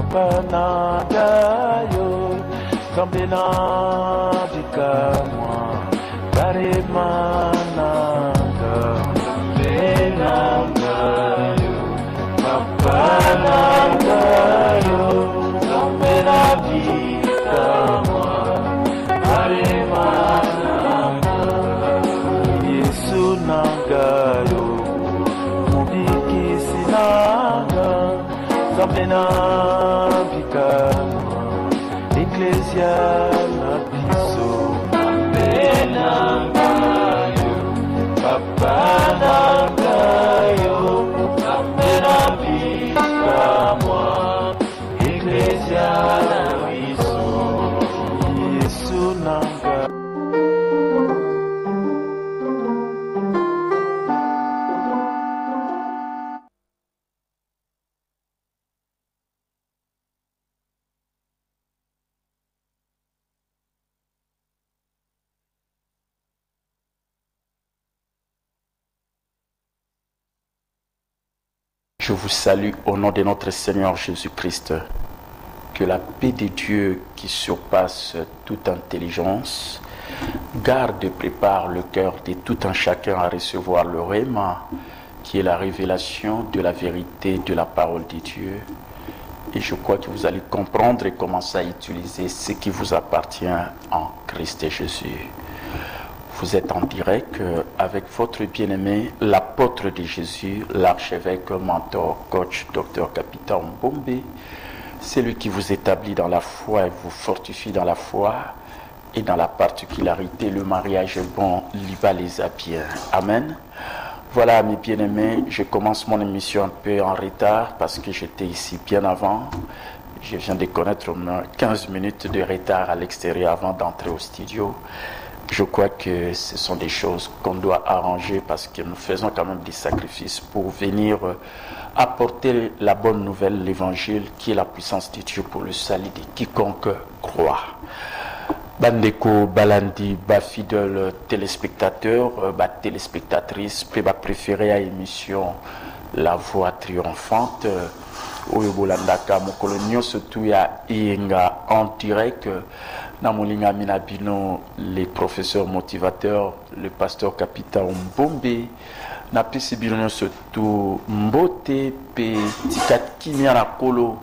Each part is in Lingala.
Papanagayo, Kambena Dikamwa, Karemananga, Benangayo, Papanagayo, Kambena Dikamwa, Karemananga, Yesu Nangayo, Mubiki Sinanga, Kambena Dikamwa, Ecclesia na biso Benangayo, Papanagayo, Kambena Dikamwa, Ecclesia na biso Yesu Nangayo. Je vous salue au nom de notre Seigneur Jésus-Christ. Que la paix de Dieu qui surpasse toute intelligence garde et prépare le cœur de tout un chacun à recevoir le Réma, qui est la révélation de la vérité de la parole de Dieu. Et je crois que vous allez comprendre et commencer à utiliser ce qui vous appartient en Christ Jésus. Vous êtes en direct avec votre bien-aimé, l'apôtre de Jésus, l'archevêque, mentor, coach, docteur, capitaine Mbombe. C'est lui qui vous établit dans la foi et vous fortifie dans la foi et dans la particularité, le mariage est bon, il va les appuyer. Amen. Voilà mes bien-aimés, je commence mon émission un peu en retard parce que j'étais ici bien avant. Je viens de connaître 15 minutes de retard à l'extérieur avant d'entrer au studio. Je crois que ce sont des choses qu'on doit arranger parce que nous faisons quand même des sacrifices pour venir apporter la bonne nouvelle, l'évangile, qui est la puissance de Dieu pour le salut de quiconque croit. Bandeko, Balandi, fidèle téléspectateur, téléspectatrice, préférée à l'émission La Voix Triomphante. Oyo bolandaka mokolo nyonso tu ya inga en direct na molinga minabino, les professeurs motivateurs, le pasteur capitaine Mbombe na pesi bino nyonso tu mbote pe tikat kimia na kolo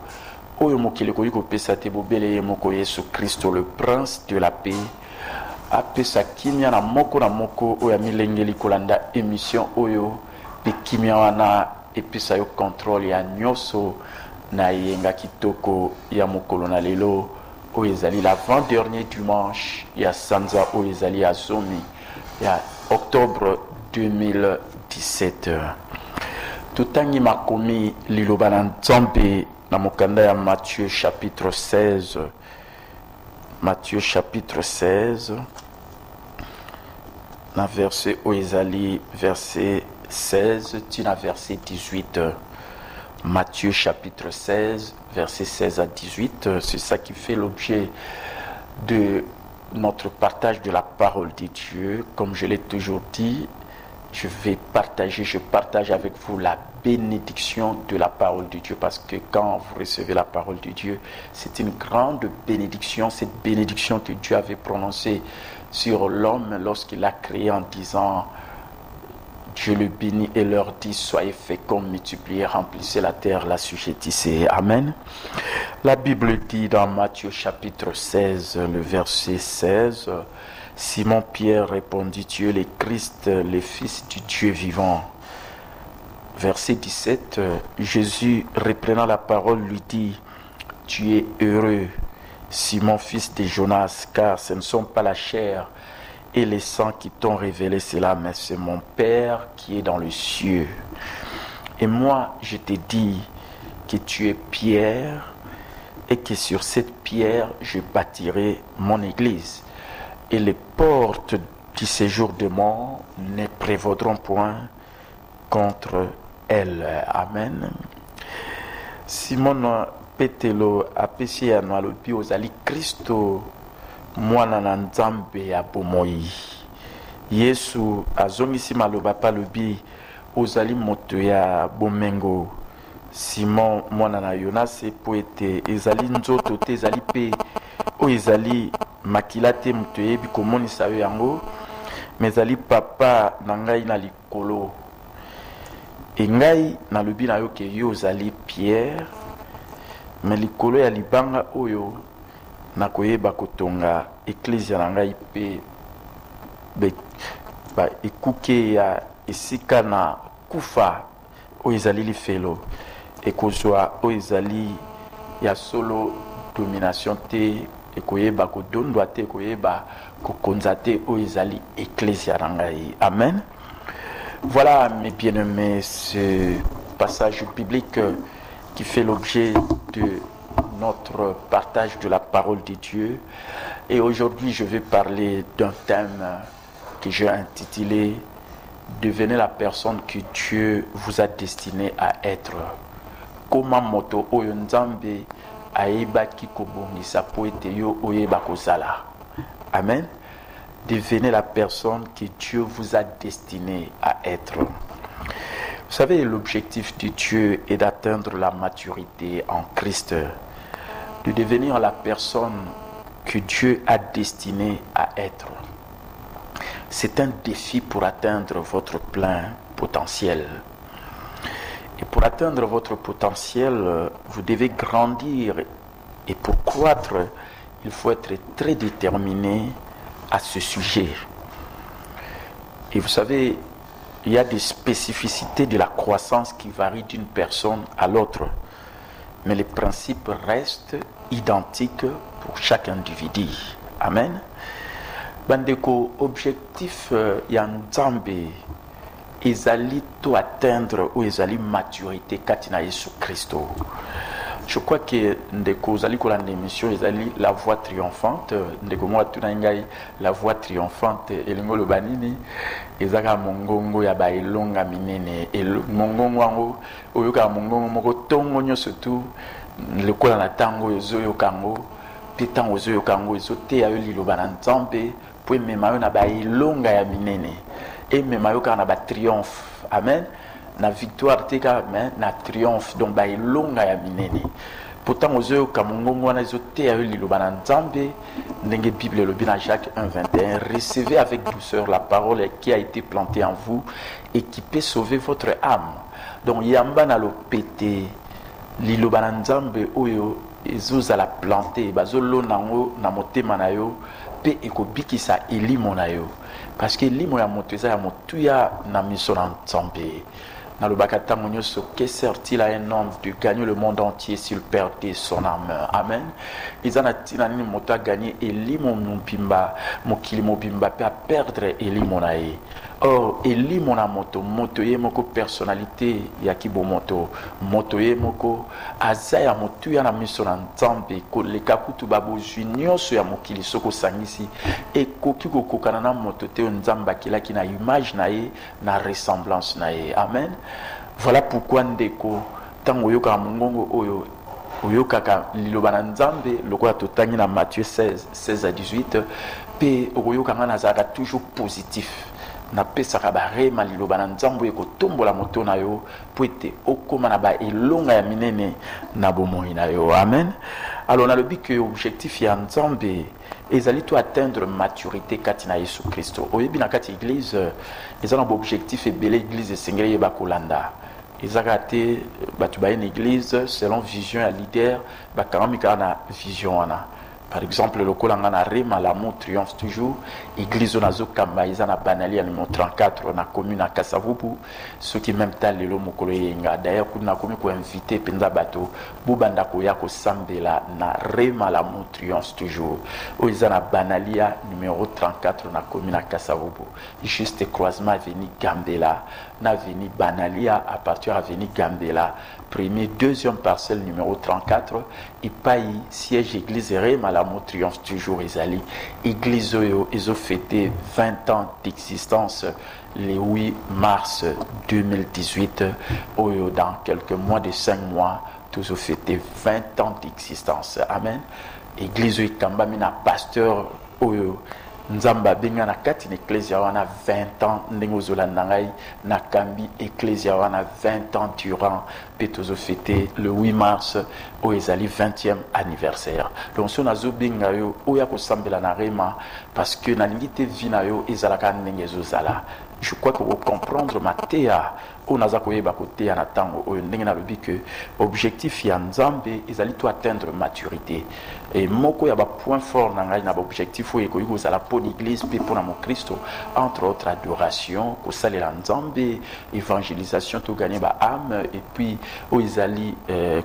oyo mokili koyi kopesa te bobele ye moko Yesu Kristo le prince de la paix apesa kimia na moko oyo milengeli kolanda émission oyo pe kimia wana epesa yo contrôle ya nyonso na yenga kitoko ya mokolo na lelo oyo ezali l'avant-dernier dimanche ya sanza oyo ezali ya zomi ya octobre 2017. Tutangi makomi liloba na Nzambe na mokanda ya Matthieu chapitre 16. Matthieu chapitre 16 na verset oyo ezali verset 16 tina verset 18. Matthieu chapitre 16, verset 16 à 18. C'est ça qui fait l'objet de notre partage de la parole de Dieu. Comme je l'ai toujours dit, je partage avec vous la bénédiction de la parole de Dieu. Parce que quand vous recevez la parole de Dieu, c'est une grande bénédiction. Cette bénédiction que Dieu avait prononcée sur l'homme lorsqu'il l'a créé en disant... Je le bénis et leur dis, soyez féconds, multipliez, remplissez la terre, la sujettissez. Amen. La Bible dit dans Matthieu chapitre 16, le verset 16, Simon-Pierre répondit, tu es le Christ, le Fils du Dieu vivant. Verset 17, Jésus reprenant la parole lui dit, tu es heureux, Simon, fils de Jonas, car ce ne sont pas la chair et les sangs qui t'ont révélé cela, mais c'est mon Père qui est dans les cieux. Et moi, je te dis que tu es Pierre, et que sur cette pierre, je bâtirai mon église. Et les portes du séjour de mort ne prévaudront point contre elle. Amen. Simon Petelo apesi ya na lobi ozali Kristo mwana na Nzambe ya bomoi. Yesu azongisi maloba pa lobi ozali moto ya bomengo. Simon mwana na Yonase po ete ezali nzoto te ezali pe o ezali makila te moto yebi komonisa yo yango, mais ezali papa na ngai na likolo. E ngai nalobi na yo ke yo ozali Pierre, mais likolo ya libanga oyo nakoyeba kotonga eklezia na ngai pe ekuke ya esika na kufa oyo ezali lifelo ekozwa oyo ezali ya solo domination te, ekoyeba kodondwa te, ekoyeba kokonza te oyo ezali eklezia na ngai. Amen. Voilà mes bien-aimés, ce passage biblique qui fait l'objet de notre partage de la parole de Dieu. Et aujourd'hui, je vais parler d'un thème que j'ai intitulé « Devenez la personne que Dieu vous a destiné à être ». Comment moto oyo nzambe aeba kikobongisa po ete yo oyeba kozala. Amen. Devenez la personne que Dieu vous a destiné à être. Vous savez, l'objectif de Dieu est d'atteindre la maturité en Christ, de devenir la personne que Dieu a destiné à être. C'est un défi pour atteindre votre plein potentiel. Et pour atteindre votre potentiel, vous devez grandir. Et pour croître, il faut être très déterminé à ce sujet. Et vous savez, il y a des spécificités de la croissance qui varient d'une personne à l'autre. Mais les principes restent identiques pour chaque individu. Amen. Bandeko, objectif ya nzambe ezali to atteindre ou ezali maturité katina Yesu Christo. Je crois que ndeko ozali kola l'émission ezali la voix triomphante, ndeko mo atuna ngai la voix triomphante elingo lobanini ezaka mongongo ya ba elonga minene mongongo wango oyoka mongongo moko tongo nyoso tu lekola na tango ezoyo kango pitango ezoyo kango ezote ya yo liloba na nzambe po emema yo na ba elonga ya minene emema yo kana ba triomphe. Amen. Na victoire teka mais na triomphe donc ba elonga ya minene. Pourtant ozoyo kamongongo wana ezote ya yo liloba na nzambe ndenge Bible lobi na Jacques 1:21, recevez avec douceur la parole qui a été plantée en vous et qui peut sauver votre âme. Donc yamba na lopete liloba na nzambe oyo ezozala planté bazolo nango na motema na yo pe ekobikisa elimo na yo, parce que elimo ya moto eza ya motu ya na miso na nzambe. Dans le Bakatango Nyoso, qu'est sert-il à un homme de gagner le monde entier s'il perdait son âme? Amen. Ils en ont moto à gagner elimo mubimba, mokili mobimba pe à perdre elimo nae. Or elimo na moto ye moko personnalité ya kibo moto ye moko azaya moto ya na miso na nzambe ko leka kutu babu nyonso ya mokili soko sangisi e koki kokokana na moto te nzamba kilaki na image nae na ressemblance nae. Amen. Voilà pourquoi ndeko tango yoka mongongo oyo oyokaka liloba na nzambe lokola totangi na Matthieu 16-18 pe oyoka ngana zaka toujours positif. Na pesaka ba rema liloba na nzambe ekotombola moto na yo po ete okoma na ba elonga ya minene na bomoi na yo. Amen. Alors na lobi que objectif ya nzambe ezali to atteindre maturité kati na Yesu Christo. Oyebi na kati église ezana ba objectif ebele église esengeli yeba kolanda. Ezaka te batu ba une église selon vision ya leader ba karamika na vision wana. Par exemple, le Kolangana Rema, l'amour triomphe toujours. Église Onazo Kamba, ils en a banali à numéro 34, on a commune à Kasavubu. Ceux qui même tal le mokolo yenga. D'ailleurs, on a commis pour inviter Penza Bato, Boubanda Koyako Sambela, na Rema, l'amour triomphe toujours. Où ils en a banali à numéro 34, on a commune à Kasavubu. Juste croisement veni Gambela, na veni Banalia à partir à veni Gambela. Premier, deuxième parcelle numéro 34 et paï siège église Rema l'amour triomphe toujours Ezali. Église Oyo, ils ont fêté 20 ans d'existence le 8 mars 2018. Oyo, dans quelques mois de 5 mois, tous ont fêté 20 ans d'existence. Amen. Église Oyo Kambamina pasteur Oyo nzamba benga na kati na ecclesia wana 20 ans ndenge ozolanda ngai nakambi ecclesia wana 20 ans durant mpe tozofete le 8 mars oyo ezali 20e anniversaire. Donc so nazobenga yo oyo ya kosambela na rema parce que nalingi te vi na yo ezalaka ndenge ezozala. Je crois que vous comprendre ma théa on a koyeba koteya na tango oyo ndenge nalobi que objectif ya nzambe ezali to atteindre maturité et moko ya ba point fort na ngai na ba objectif oyo ekoyi kozala pour l'église pe pour na mon Christo, entre autres adoration kosalela nzambe, évangélisation to gagner ba âme et puis oyo ezali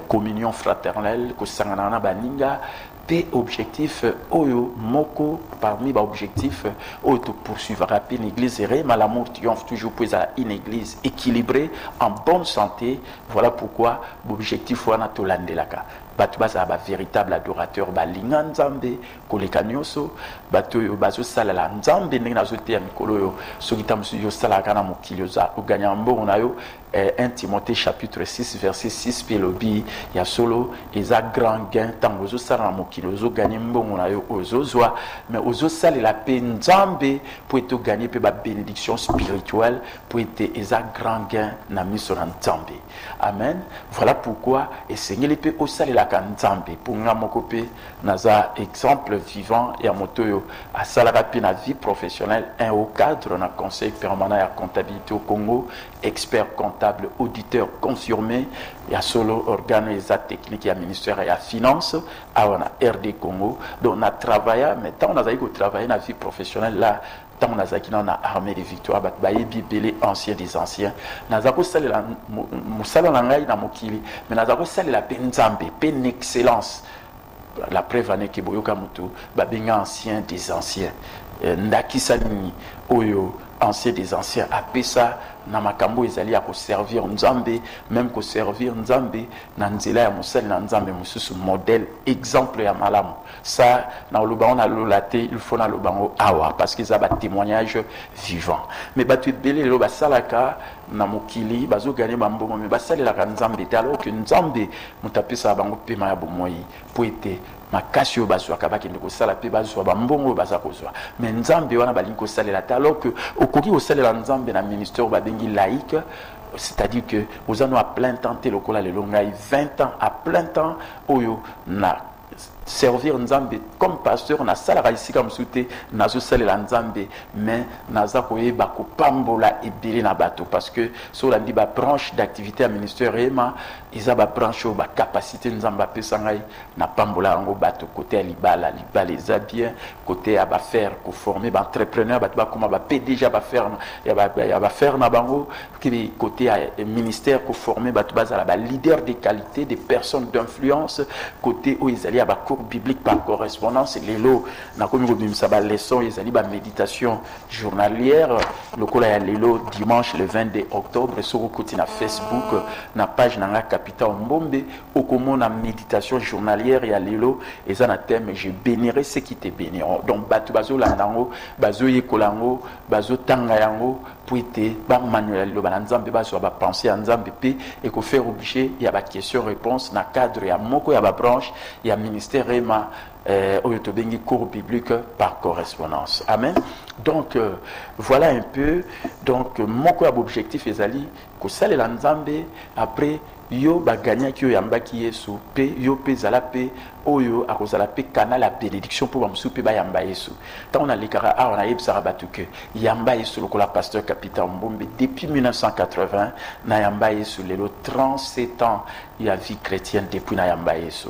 communion fraternelle kosangana na baninga pe objectif oyo moko parmi ba objectif oyo to poursuivre rapide l'église et mais l'amour triomphe toujours pour une église équilibrée en bonne santé. Voilà pourquoi l'objectif wana to landelaka bato baza ba véritable adorateur balinga nzambe koleka nyonso bato oyo bazosalela nzambe ndenge nazoteya mikolo oyo soki tamusu yosalaka na mokili oganya mbongo na yo 1 Timothée chapitre 6 verset 6 pe lobi ya solo eza grand gain tango ozosala na mokili ozoganye mbongo na yo ozozwa mais ozosalela pe nzambe po ete oganye pe ba bénédiction spirituelle po ete eza grand gain na miso na nzambe. Amen. Voilà pourquoi esengeli pe osalela ka nzambe po nga moko pe naza exemple vivant ya moto yo asalaka pe na vie professionnelle un haut cadre na conseil permanent ya comptabilité au Congo, expert comptable, auditeur confirmé, il y a solo organe et technique, il y a ministère et la finance, on a RD Congo. Donc on a travaillé, mais tant on a travaillé dans la vie professionnelle là, tant on a dans la armée de victoire, baye bibélé ancien des anciens. Nazako sale la musala langai na mokili, mais nazako sale la penzambe, pen excellence. La preuve année que boyoka mutu, babenga ancien des anciens. Ndakisa nini oyo ancien des anciens apesa na makambo ezali ya ko servir nzambe, même ko servir nzambe na nzela ya mosali na nzambe mususu modèle exemple ya malamu. Ça na lobango na lolate il faut na lobango awa parce que ça ba témoignage vivant. Mais batu belé lo basalaka na mokili bazo gagner bambongo mais basalela ka nzambe alors que nzambe mutapesa bango pema ya bomoyi po ete makasi oyo bazwaka bakende kosala mpe bazwa bambongo baza kozwa mais nzambe wana balingi kosalela te alors que okoki kosalela nzambe na ministère babengi laïque, c'est-à-dire que oza no à plein temps te lokola lelo ngai 20 ans à plein temps oyo na servir nzambe comme pasteur na salaka ici comme souté nazo salela nzambe mais naza koyeba kopambola ebele na bato parce que sur la dit ba branche d'activité à ministère ema isa ba branche ba capacité nzamba pesa ngai na pambola ngo bato côté à libala eza bien côté à ba faire ko former ba entrepreneur bato ba comment ba PDG ba faire ya ba faire na bango qui côté à ministère ko former bato bazala ba leader de qualité des personnes d'influence côté où ils allaient à ba cours biblique par correspondance lelo na komi ko bimisa ba leçon ils allaient ba méditation journalière lokola ya lelo dimanche le 22 octobre sur côté na Facebook na page na Capital Mbombe okomona méditation journalière ya lelo eza na thème je bénirai ceux qui te béniront. Donc batu bazo landango bazo yekolango bazo tanga yango pour ete ba manuel lo banzambe bazo ba penser à nzambe pe et ko faire objet ya ba question réponse na cadre ya moko ya ba branche ya ministère ema au yotobengi cours biblique par correspondance. Amen. Donc voilà un peu donc moko ya objectif ezali ko salela nzambe après yo baganya ki yo yambaki Yesu pe yo pe zala pe oyo akozala pe canal la bénédiction pour bamsu pe ba yamba Yesu. Tant on a likara on a yebsara batuke yamba Yesu lokola pasteur capitaine Mbombe depuis 1980 na yamba Yesu lelo 37 ans ya vie chrétienne depuis na yamba Yesu.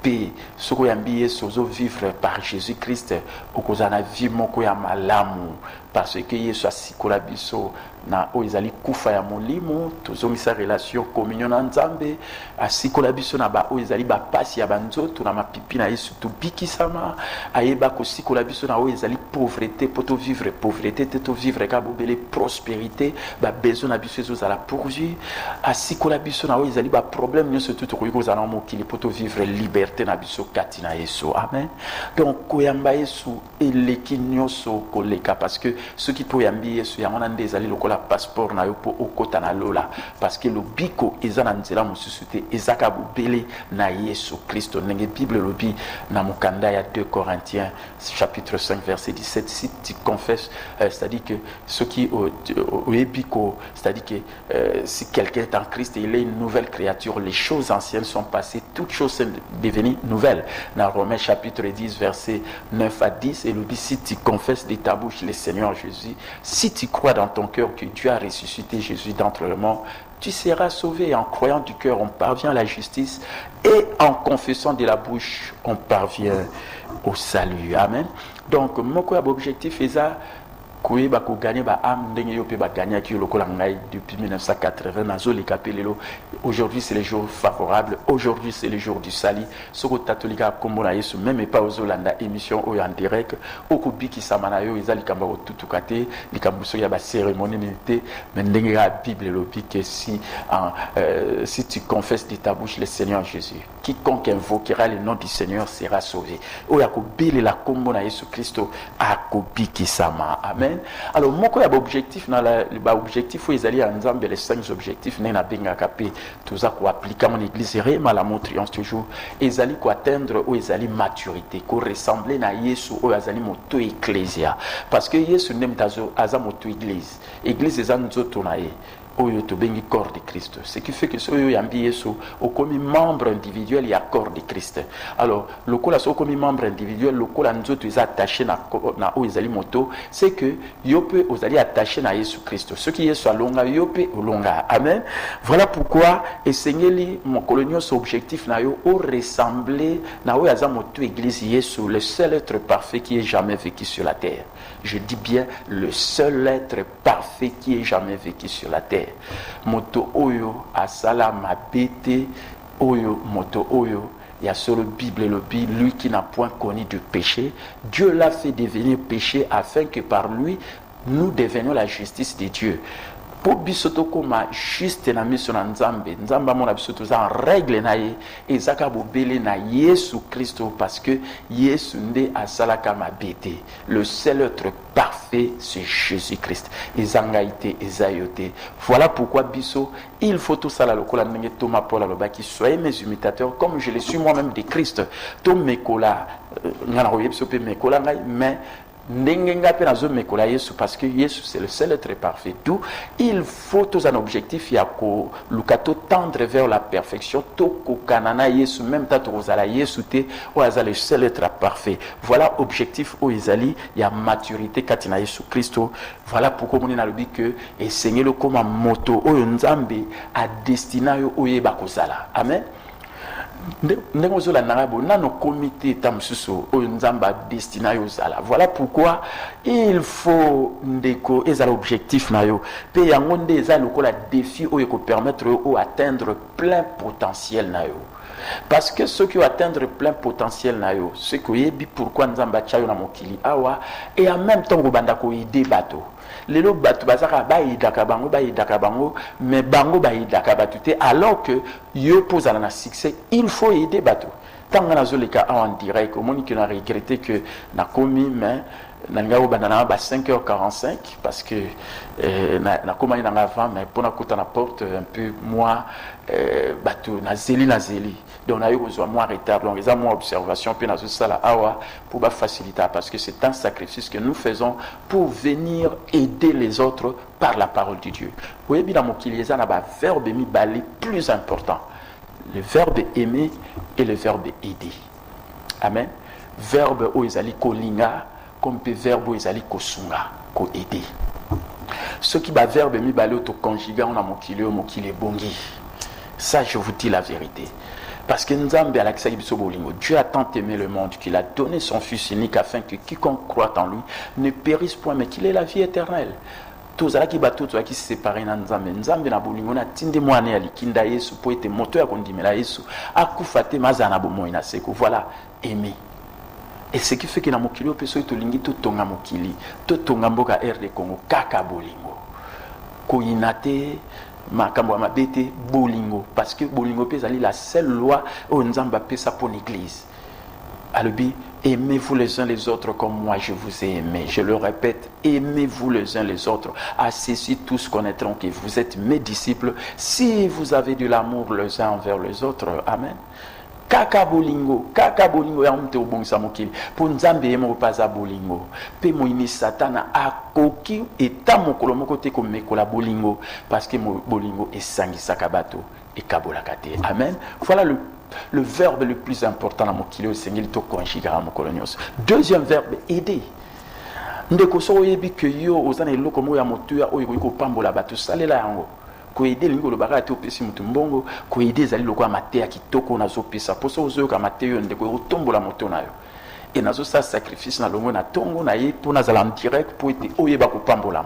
Pe soko yambi Yesu ozo vivre par Jésus-Christ okozana vie moko ya malamu parce que Yesu asikola biso na o ezali kufa ya molimo tozomisa relation communion na nzambe asikola biso na ba o ezali ba pasi ya banzoto na mapipi na Yesu tobikisama ayeba kosikola biso na o ezali pauvreté poto vivre pauvreté to vivre ka bobele prospérité ba besoin na biso ezozala pourvu asikola biso na o ezali ba problème nyonso tout koyi kozala mokili poto vivre liberté na biso kati na Yesu. Amen. Donc koyamba Yesu eleki nyonso koleka parce que ce qui poyambi Yesu ya mona ndezali lokola lokola passeport na yo po okota na lola parce que lobiko eza na nzela mosusu te ezaka bobele na Yesu Kristo ndenge Bible lobi na mokanda ya 2 Corinthiens chapitre 5 verset 17 si tu confesses c'est-à-dire que ce qui biko c'est-à-dire que si quelqu'un est en Christ il est une nouvelle créature, les choses anciennes sont passées, toutes choses sont devenues nouvelles. Dans Romains chapitre 10 verset 9 à 10 et lobi si tu confesses de ta bouche le Seigneur Jésus, si tu crois dans ton cœur que Dieu a ressuscité Jésus d'entre les morts, tu seras sauvé. En croyant du cœur, on parvient à la justice et en confessant de la bouche, on parvient au salut. Amen. Donc, mon objectif est ça. Koyeba ko gagner ba am ndenge yo pe ba gagner ki lokola ngai depuis 1980 nazo le kapelelo. Aujourd'hui c'est le jour favorable, aujourd'hui c'est le jour du salut. Soko tatolika kombo na Yesu même pas aux Olanda émission o en direct okubiki samana yo ezali kamba ko tutukate likambuso ya ba cérémonie milité mais ndenge la Bible lobi que si tu confesses de ta bouche le Seigneur Jésus, quiconque invoquera le nom du Seigneur sera sauvé. O ya ko bile la kombo na Yesu Kristo akubiki sama. Amen. Alors mon objectif dans objectif où ils allaient ensemble les 5 objectifs n'a benga capé tout ça quoi appliquer mon église réellement la montriance toujours ils allaient quoi atteindre où ils allaient maturité qu'on ressembler na Yesu ou ils allaient moto ecclésia parce que Yesu n'aime tazo aza moto église les anzoto nae oyo to bengi corps de Christ, ce qui fait que ce oyo yambi Yesu au comme membre individuel il y a corps de Christ. Alors le kola so comme membre individuel le kola nzoto is attaché na o ezali moto c'est que yo peut ozali attaché na Yesu Christ, ce qui Yesu alonga yo peut olonga. Amen. Voilà pourquoi esengeli mon colonio son objectif na yo au ressembler na o yaza moto église Yesu, le seul être parfait qui ait jamais vécu sur la terre. Je dis bien le seul être parfait qui ait jamais vécu sur la terre. Moto oyo asala mabete oyo moto oyo il y a sur le Bible lui qui n'a point connu de péché, Dieu l'a fait devenir péché afin que par lui nous devenions la justice de Dieu. Po bisoto koma juste na miso na nzambe mona bisoto za règle na ye ezaka bobele na Yesu Kristo parce que Yesu nde asalaka mabete. Le seul être parfait c'est Jésus-Christ. Ezangaite ezayote. Voilà pourquoi biso il faut tout ça la lokola ndenge Thomas Paul alobaki soyez mes imitateurs comme je le suis moi-même de Christ. To mekola ngana koyebiso pe mekola ngai mais parce que Jésus c'est le seul être parfait. D'où il faut tous un objectif, il y a que tendre vers la perfection, toko kanana Jésus même tato ozala Jésus te oaza le seul être parfait. Voilà objectif où il y a maturité katina Jésus Christo. Voilà pourquoi on a le dit que et Seigneur le comme moto oyo nzambe a destina yo oyeba kozala. Amen. Voilà pourquoi il faut l'objectif le défi permettre d'atteindre plein potentiel. Parce que ceux qui atteindre plein potentiel ce que pourquoi nzamba chayo na mokili awa et en même temps ko aider bateau. Lelo batu bazaka baidaka bango mais bango baidaka batute alors que yo pose na succès il faut aider batu. Tant que nazo le cas en direct au monde qui a regretté que na komi mais nanga obandana ba 5h45 parce que na komani na avant mais pour na kota na porte un peu moi batu na zeli donc na yo besoin moins retard donc les moins observation puis na zo sala awa pour ba faciliter parce que c'est un sacrifice que nous faisons pour venir aider les autres par la parole de Dieu. Oui bien mon kilieza na ba verbe mi bali plus important, le verbe aimer et le verbe aider. Amen. Verbe o ezali kolinga comme le verbe ezali kosunga ko aider. Ce qui va verbe mi bali auto conjugué on a mokili bongi. Ça je vous dis la vérité. Parce que Dieu a tant aimé le monde qu'il a donné son Fils unique afin que quiconque croit en lui ne périsse point mais qu'il ait la vie éternelle. Tous ceux qui se séparent na nzambe na bolingo na tinde mwana ya likinda Yesu po ete moto ya kondimela Yesu akufate mazana bomoi na seko. Voilà, aimer. Et ce qui fait que na mokili opeso etolingi to tonga mokili to tonga mboka RD Congo kaka bolingo ko inate makambo ya mabete bolingo parce que bolingo pe ezali la seule loi oyo nzambe apesa pour l'église. alobi aimez-vous les uns les autres comme moi je vous ai aimé. Je le répète, aimez-vous les uns les autres. À ceci tous connaîtront que vous êtes mes disciples si vous avez de l'amour les uns envers les autres. Amen. Kaka bolingo ya mte obongisa mokili po nzambe yemo paza bolingo pe moini satana akoki eta mokolo moko te komekola bolingo parce que bolingo esangisaka bato ekabolaka te. Amen. Voilà le verbe le plus important dans mokili osengeli to konjigara mokolo nyonso. Deuxième verbe, aider. Ndeko so oyebi ke yo ozana eloko moko ya motuya oyo ko pambola bato salela yango. Koede lingo lobaka te opesi mutu mbongo koede ezali lokwa mateya kitoko nazopesa poso ozoyoka mateyo ndeko otombola moto na yo et nazo sa sacrifice na longo na tongo na ye pour nazala en direct pour ete oyeba kopambola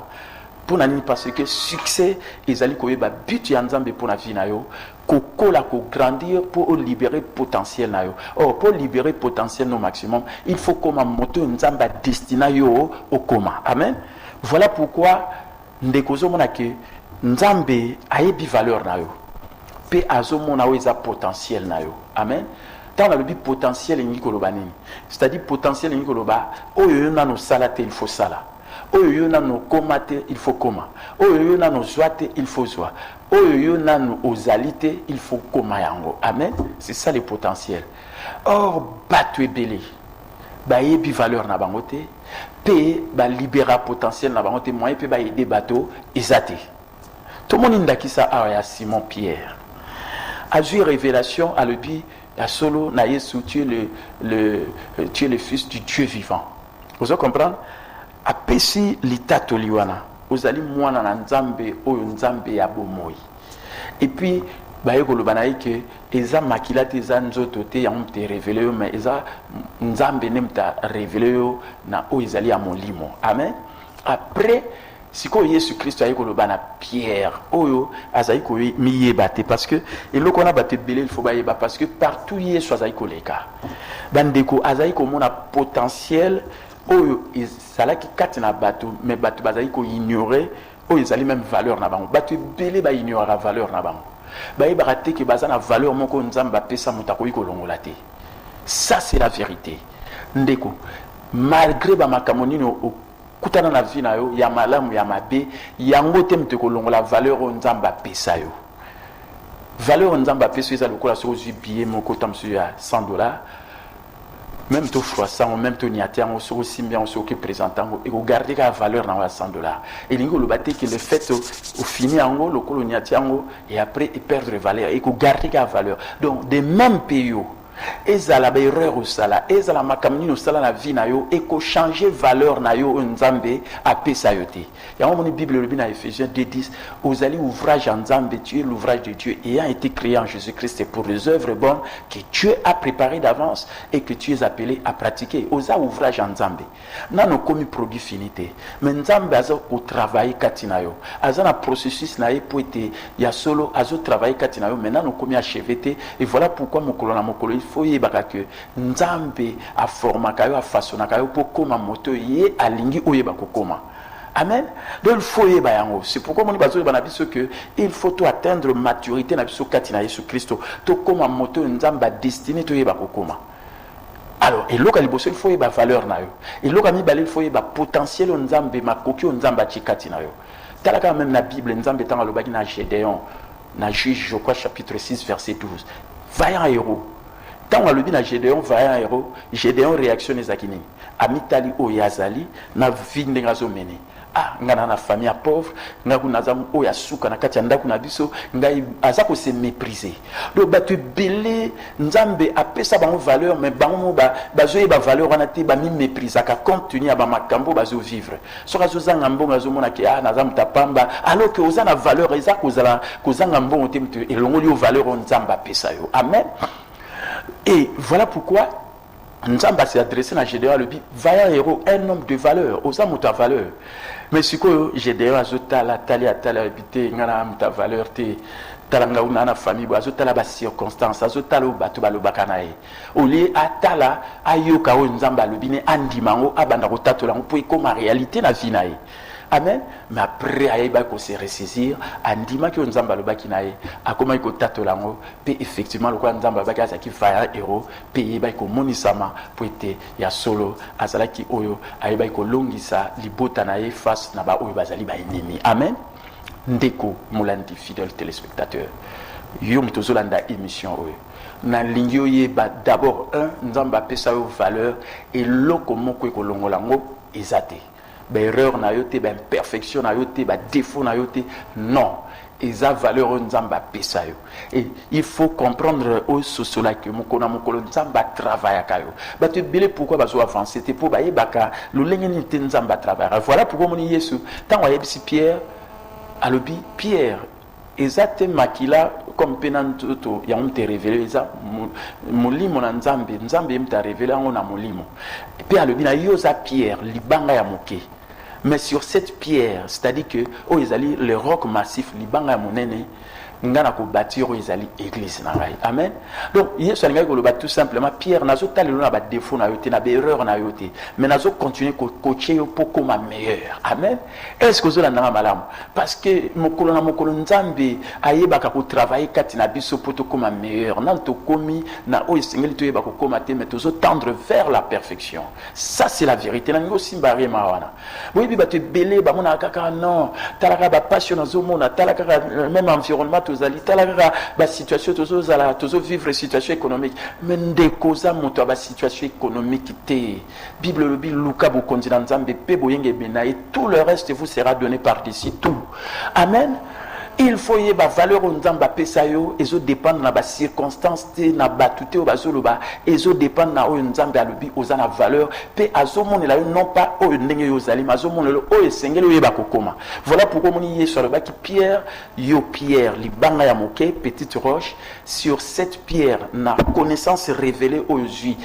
pour nani parce que succès ezali koyeba but ya nzambe pour na vie na yo kokola ko grandir pour libérer potentiel na yo. Or pour libérer potentiel no maximum il faut comme moto nzamba destina yo au coma. Amen. Voilà pourquoi ndeko zo mona ke nzambe ayebi valeur na yo pe azomona o eza potentiel na yo. Amen. Tant on a le potentiel en koloba nini, c'est-à-dire potentiel en koloba oyo na no salate il faut sala, oyo na no komate il faut koma, oyo na no zoate il faut zoa, oyo na no ozalite il faut koma yango. Amen. C'est ça le potentiel. Or batu ebele ba yebi valeur na bango te pe ba libéra potentiel na bango te moyen pe ba aider bato ezate. Tout le monde ndakisa a Simon Pierre. A vu révélation à l'obi à solo na Yesu tu es le fils du Dieu vivant. Vous comprenez? A pesi litato liwana. Ozali mwana na nzambe oyo nzambe ya bomoi. Et puis bayeko lobanayi ke eza makila te eza nzoto te ya mte révélé mais eza nzambe nemta révélé na o ezali ya molimo. Amen. Après siko Yesu Christ ayi koloba na Pierre oyo azayi ko miyeba te parce que eloko na bate belé il faut bayeba parce que partout Yesu azayi koleka bandeko azayi ko mona potentiel oyo ezalaki kati na bato mais bato bazayi ko ignorer oyo ezali même valeur na bango bato belé ba ignorer valeur na bango bayeba te ke bazana valeur moko nzamba pesa mutako ikolongola te. Ça c'est la vérité ndeko malgré ba makamonino kutana na vie na yo ya malamu ya mabe yango te mte kolongola valeur nzamba pesa yo. Valeur nzamba pesa eza lokola so ozwi billet moko tamsu ya $100 même to fois 100 même to niatia on so simbia on so que présentant et regarder la valeur na $100 et lingo lo baté que le fait au fini ango le coloniatia ango et après et perdre valeur et garder la valeur donc des mêmes pays ezala ba erreur osala ezala makamini osala na vie na yo et ko changer valeur na yo nzambe apesa yo te. Ya mon Bible le bina Ephésiens 2:10 ozali ouvrage en nzambe, tu es l'ouvrage de Dieu ayant été créé en Jésus-Christ pour les œuvres bonnes que Dieu a préparées d'avance et que tu es appelé à pratiquer. Oza ouvrage en nzambe nano komi produit finité mais nzambe azo ko travailler katina yo azana processus na pour être ya solo azo travailler katina yo maintenant no komi achevé te et voilà pourquoi mokolo na mokolo il faut yebaka que nzambe a formaka yo a façonnaka yo pour koma moto ye alingi oyeba kokoma. Amen. Donc il faut yeba yango. C'est pourquoi mon bazo bana biso que il faut to atteindre maturité na biso katina Yesu Christo to koma moto nzamba destiné to yeba kokoma. Alors et loka liboso il faut yeba valeur na yo et loka mibale il faut yeba potentiel nzambe makoki nzamba chikatina yo talaka même na Bible nzambe tanga lobaki na Gédéon na Juge je crois chapitre 6 verset 12 vaillant héros. Tant on le dit na Gédéon vaillant héros, Gédéon réaction ezakini amitali oyazali na vinde ngazo mene. Ah ngana na famille pauvre ngaku nazamu oya suka na kati ndaku na biso ngai azako se mépriser. Donc batu belé nzambe apesa bango valeur mais bango bazoye ba valeur wana te ba mi mépriser ka compte tenu ya ba makambo bazo vivre. So kazo zanga mbongo azo mona ke nazamu tapamba alors que ozana valeur ezako kozanga mbongo te mtu elongoli yo valeur nzamba pesa yo. Amen. Et voilà pourquoi Nzamba s'est adressé à Gédéon le dit vaillant héros, un homme de valeur, aux âmes ta valeur. Mais ce que Gédéon a zotala tali atala habité ngana ta valeur te talanga una na famille bo azotala ba circonstance azotala bato balobakanae. Au lieu atala ayoka o Nzamba le bine andimango abanda kotatola po comme réalité na vie nae. Amen. Mais après ayeba ko se ressaisir andima ki nzamba lobaki nae akoma ko tatolango pe effectivement le kwa nzamba baki azaki faya héros pe yeba ko monisama po ete ya solo azalaki oyo ayeba ko longisa libota nae face na ba oyo bazali ba ennemi. Amen. Ndeko mulandi fidèle téléspectateur yo mutozolanda émission oyo na lingi oyeba d'abord nzamba pesa yo valeur et loko moko ekolongola ngo ezate ba erreur na yo te ba imperfection na yo te ba défaut na yo te non eza valeur nzamba pesa yo et il faut comprendre au sosola que mokona mokolo nzamba travaille kayo ba te belé pourquoi bazo avancer te pour ba yebaka lolenge ni te nzamba travaille. Voilà pourquoi moni Yesu tant wayebisi Pierre alobi Pierre ezate makila comme penanto ya mte révélé eza molimo na nzambe mta révélé ngo na molimo pe alobi na yoza Pierre libanga ya moke mais sur cette pierre c'est-à-dire que o ezali le roc massif libanga ya monene ngana ko bâtir o ezali église na ngai. Amen. Donc Yesu alinga ko loba tout simplement Pierre nazo talelo na ba défaut na yote na ba erreur na yote mais nazo continuer ko coacher yo pour comme meilleur. Amen. Est-ce que zola na malamu parce que mokolo na mokolo nzambe ayeba ka ko travailler kati na biso pour to comme meilleur na to komi na o esengeli to yeba ko koma te mais tozo tendre vers la perfection. Ça c'est la vérité na ngo simbari mawana. Oui bi ba te belé ba mona kaka non talaka ba passion na zo mona talaka même environnement tozali talaka ba situation tozozala tozo vivre situation économique mais ndekoza moto ba situation économique te Bible le Bible Luka bokonzi na nzambe pe boyenge bena et tout le reste vous sera donné par-dessus tout. Amen. Il faut y ba valeur nzamba pesa yo ezo dépendre na ba circonstance te na batute o bazoloba ezo dépendre na o nzambe alobi ozana valeur pe azomonela yo non pas o ndenge yo zali mazomonela o esengeli yo ba kokoma. Voilà pourquoi moni Yesu aloba ki Pierre yo Pierre libanga ya moke petite roche sur cette pierre na connaissance révélée aux yeux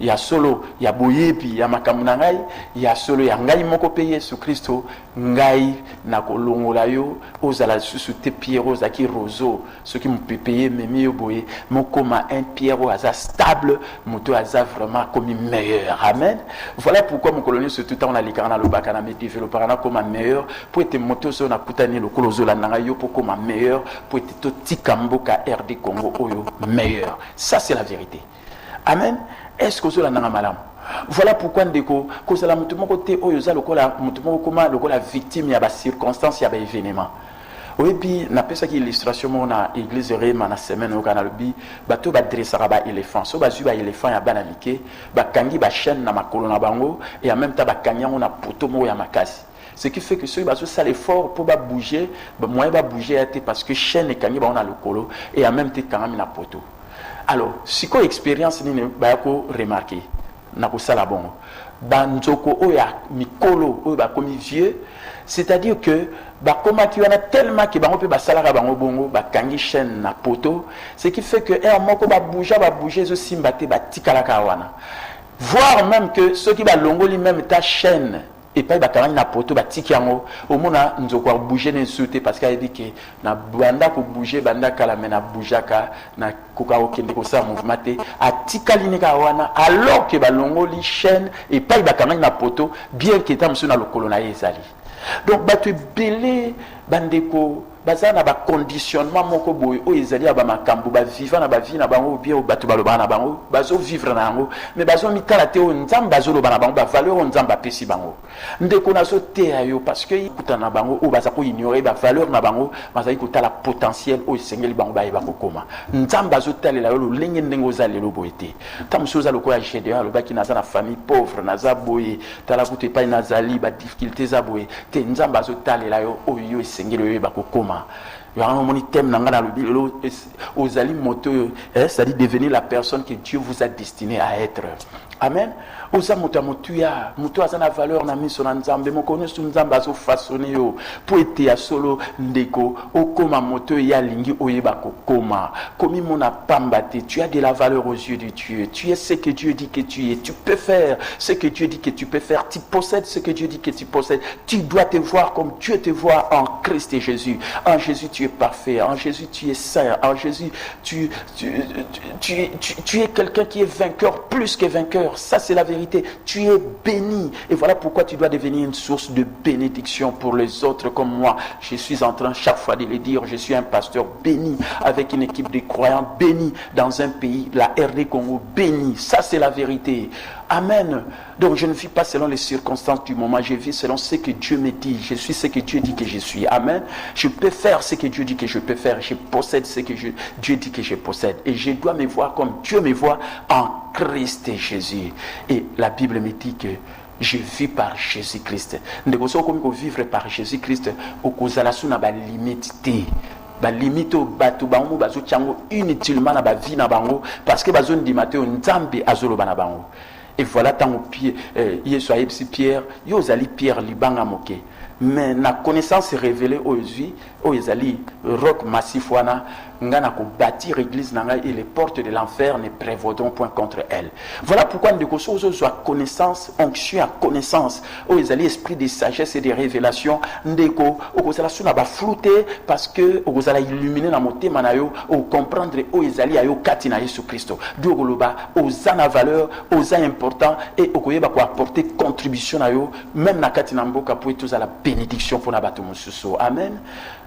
ya solo ya boyebi ya makamuna ngai ya solo ya ngai moko pe Yesu Kristo ngai na kolongola yo ozala susu te pierre ozaki roseau ce qui me payer memi yo boye mokoma un pierre oza stable moto aza vraiment comme meilleur. Amen. Voilà pourquoi mon colonel ce tout temps on a likana lo bakana me développer na comme meilleur pour être moto so na kutani lo kolozo la nanga yo pour comme meilleur pour être to tikamboka RD Congo oyo meilleur. Ça c'est la vérité. Amen. Est-ce que cela n'a malam? Voilà pourquoi ndeko ko sala mutu moko te oyo za lokola mutu moko koma lokola victime ya ba circonstance ya ba événement. Oyebi na pesa ki illustration mo na église Rema na semaine o kana lobi bato ba dressera ba éléphant so ba zu ba éléphant ya bana mike ba kangi ba chaîne na makolo na bango et en même temps ba kanyango na poto mo ya makasi. Ce qui fait que ceux qui ça l'effort pour pas bouger, moi va bouger parce que chaîne et kangi ba on a le colo et en même temps quand na poto. Alors, si quoi expérience ni ba ko remarquer na ko sala bon banzoko oya mikolo oya ba komi vieux, c'est-à-dire que ba koma ki wana tellement que bango pe ba sala bango bongo ba kangi chaîne na poto, ce qui fait que un moko ba bouger zo simbate ba tikala ka wana, voire même que ceux qui ba longoli même ta chaîne et pas bakana na poto batiki yango omona nzoko bouger ne sauter parce qu'il a dit que na banda ko bouger banda kala mena boujaka na koka okende ko sa mouvement te atikali ne ka wana alors que balongoli chaîne et pas bakana na poto bien que tam suna lokolo na ezali. Donc batu belé bandeko bazana ba conditionnement moko boy o ezali ba makambu ba vivant na ba vie na bango bien o batu baloba na bango bazo vivre na ngo mais bazo mitala te o nzamba bazo loba na bango ba valeur o nzamba pesi bango ndeko na so te ayo parce que ikuta na bango o baza ko ignorer ba valeur na bango baza ikuta la potentiel o sengeli bango ba yeba kokoma nzamba zo talela yo lenge ndengo zalelo boyete tamso za lokola GDA lo baki na za na famille pauvre na za boye tala kuté pa na zali ba difficulté za boye te nzamba zo talela yo o yo sengeli yo ba kokoma. Il y a un moment thème aux ali moto, c'est-à-dire devenir la personne que Dieu vous a destiné à être. Amen. Oza moto motuya, moto azana valeur na miso na nzambe, mo kono su nzamba zo façonner yo pour être ya solo ndeko, okoma moto ya lingi oyeba kokoma. Komi mona pambate, tu as de la valeur aux yeux de Dieu. Tu es ce que Dieu dit que tu es. Tu peux faire ce que Dieu dit que tu peux faire. Tu possèdes ce que Dieu dit que tu possèdes. Tu dois te voir comme Dieu te voit en Christ et Jésus. En Jésus, tu es parfait. En Jésus, tu es saint. En Jésus, tu es quelqu'un qui est vainqueur, plus que vainqueur. cœur. Ça, c'est la vérité. Tu es béni. Et voilà pourquoi tu dois devenir une source de bénédiction pour les autres comme moi. Je suis en train chaque fois de le dire. Je suis un pasteur béni avec une équipe de croyants bénis dans un pays, la RD Congo, béni. Ça, c'est la vérité. Amen. Donc, je ne vis pas selon les circonstances du moment. Je vis selon ce que Dieu me dit. Je suis ce que Dieu dit que je suis. Amen. Je peux faire ce que Dieu dit que je peux faire. Je possède ce que Dieu dit que je possède. Et je dois me voir comme Dieu me voit en Christ et Jésus. Et la Bible me dit que je vis par Jésus-Christ. Nous devons vivre par Jésus-Christ. Au cause de la limite. Limite au bateau bango bazo tiango inutilement na ba vie na bango parce que bazo ndimate o nzambe azolo bana bango. Et voilà tant au pied Yesu ayebisi Pierre yo zali Pierre libanga moke mais na connaissance révélée aux yeux aux ezali roc massif wana ngana ko bâtir église nanga et les portes de l'enfer ne prévaudront point contre elle. Voilà pourquoi nous devons soit connaissance onction à connaissance aux ezali esprit de sagesse et de révélation ndeko okozala suna ba flouter parce que okozala illuminer na motema na yo ou comprendre aux ezali ayo kati na Yesu Christo diogoloba oza na valeur oza important et okoyeba ko apporter contribution na yo même na kati na mboka pour tous à la bénédiction pour na bato mosusu. Amen.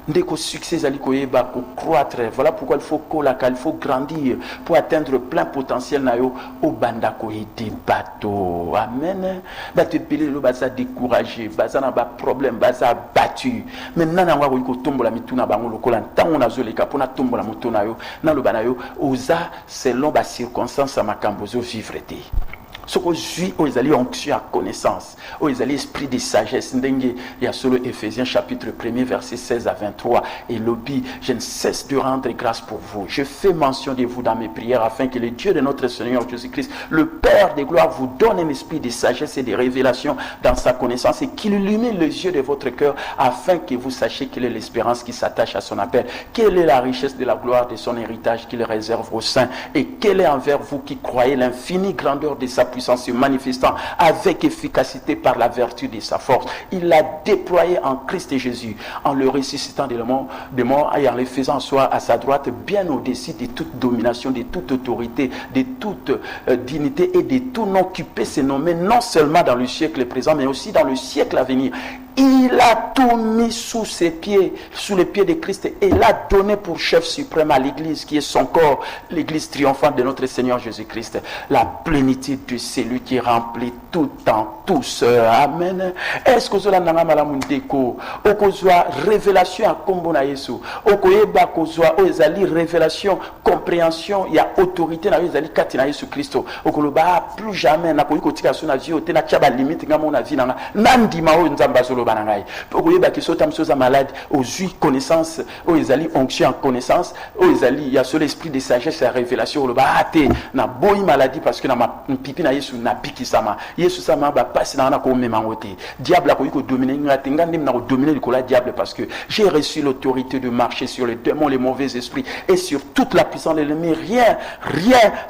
Ndeko succès ali koyeba ko croître. Voilà pourquoi il faut kolaka, il faut grandir pour atteindre plein potentiel na yo au banda ko aider bateau. Amen. Bato pelé lo baza découragé, baza na ba problème, baza battu. Maintenant na ngwa ko tombola mituna bango lokola ntango na zoleka pona tombola mutuna yo na lo bana yo oza selon ba circonstances makambozo vivre te. Ce que je aux alliés onction à connaissance, aux alliés esprit de sagesse. Il y a solo Éphésiens chapitre 1er verset 16 à 23 et lobby, je ne cesse de rendre grâce pour vous. Je fais mention de vous dans mes prières afin que le Dieu de notre Seigneur Jésus-Christ, le Père de gloire, vous donne un esprit de sagesse et de révélation dans sa connaissance et qu'il illumine les yeux de votre cœur afin que vous sachiez quelle est l'espérance qui s'attache à son appel, quelle est la richesse de la gloire de son héritage qu'il réserve aux saints et quelle est envers vous qui croyez l'infinie grandeur de sa puissance se manifestant avec efficacité par la vertu de sa force. Il l'a déployé en Christ Jésus, en le ressuscitant des morts et en le faisant asseoir à sa droite, bien au-dessus de toute domination, de toute autorité, de toute dignité et de tout nom qui peut se nommer non seulement dans le siècle présent, mais aussi dans le siècle à venir. Il a tout mis sous ses pieds, sous les pieds de Christ, et l'a donné pour chef suprême à l'église qui est son corps, l'église triomphante de notre Seigneur Jésus-Christ. La plénitude de celui qui remplit tout en tous. Amen. Est-ce que cela n'a pas malamundeko? Okozwa révélation à kombo na Yesu. Okoyeba kozwa ozali révélation, compréhension, il y a autorité na ozali kati na Yesu Christo. Okoloba plus jamais na koyi kotika sona vie te na tchaba limite ngamo na vie na nandima o nzamba solo banangai. Okoyeba ki sota msoza malade aux yeux connaissance, ozali onction en connaissance, ozali il y a sur l'esprit de sagesse et révélation le ba te na boyi maladie parce que na ma pipi na Yesu na piki sama. Yesu sama ba passe na ko mema ngote. Diable a koyi ko dominer ngate ngande na ko dominer le kola diable parce que j'ai reçu l'autorité de marcher sur les démons, les mauvais esprits et sur toute la puissance de l'ennemi. Rien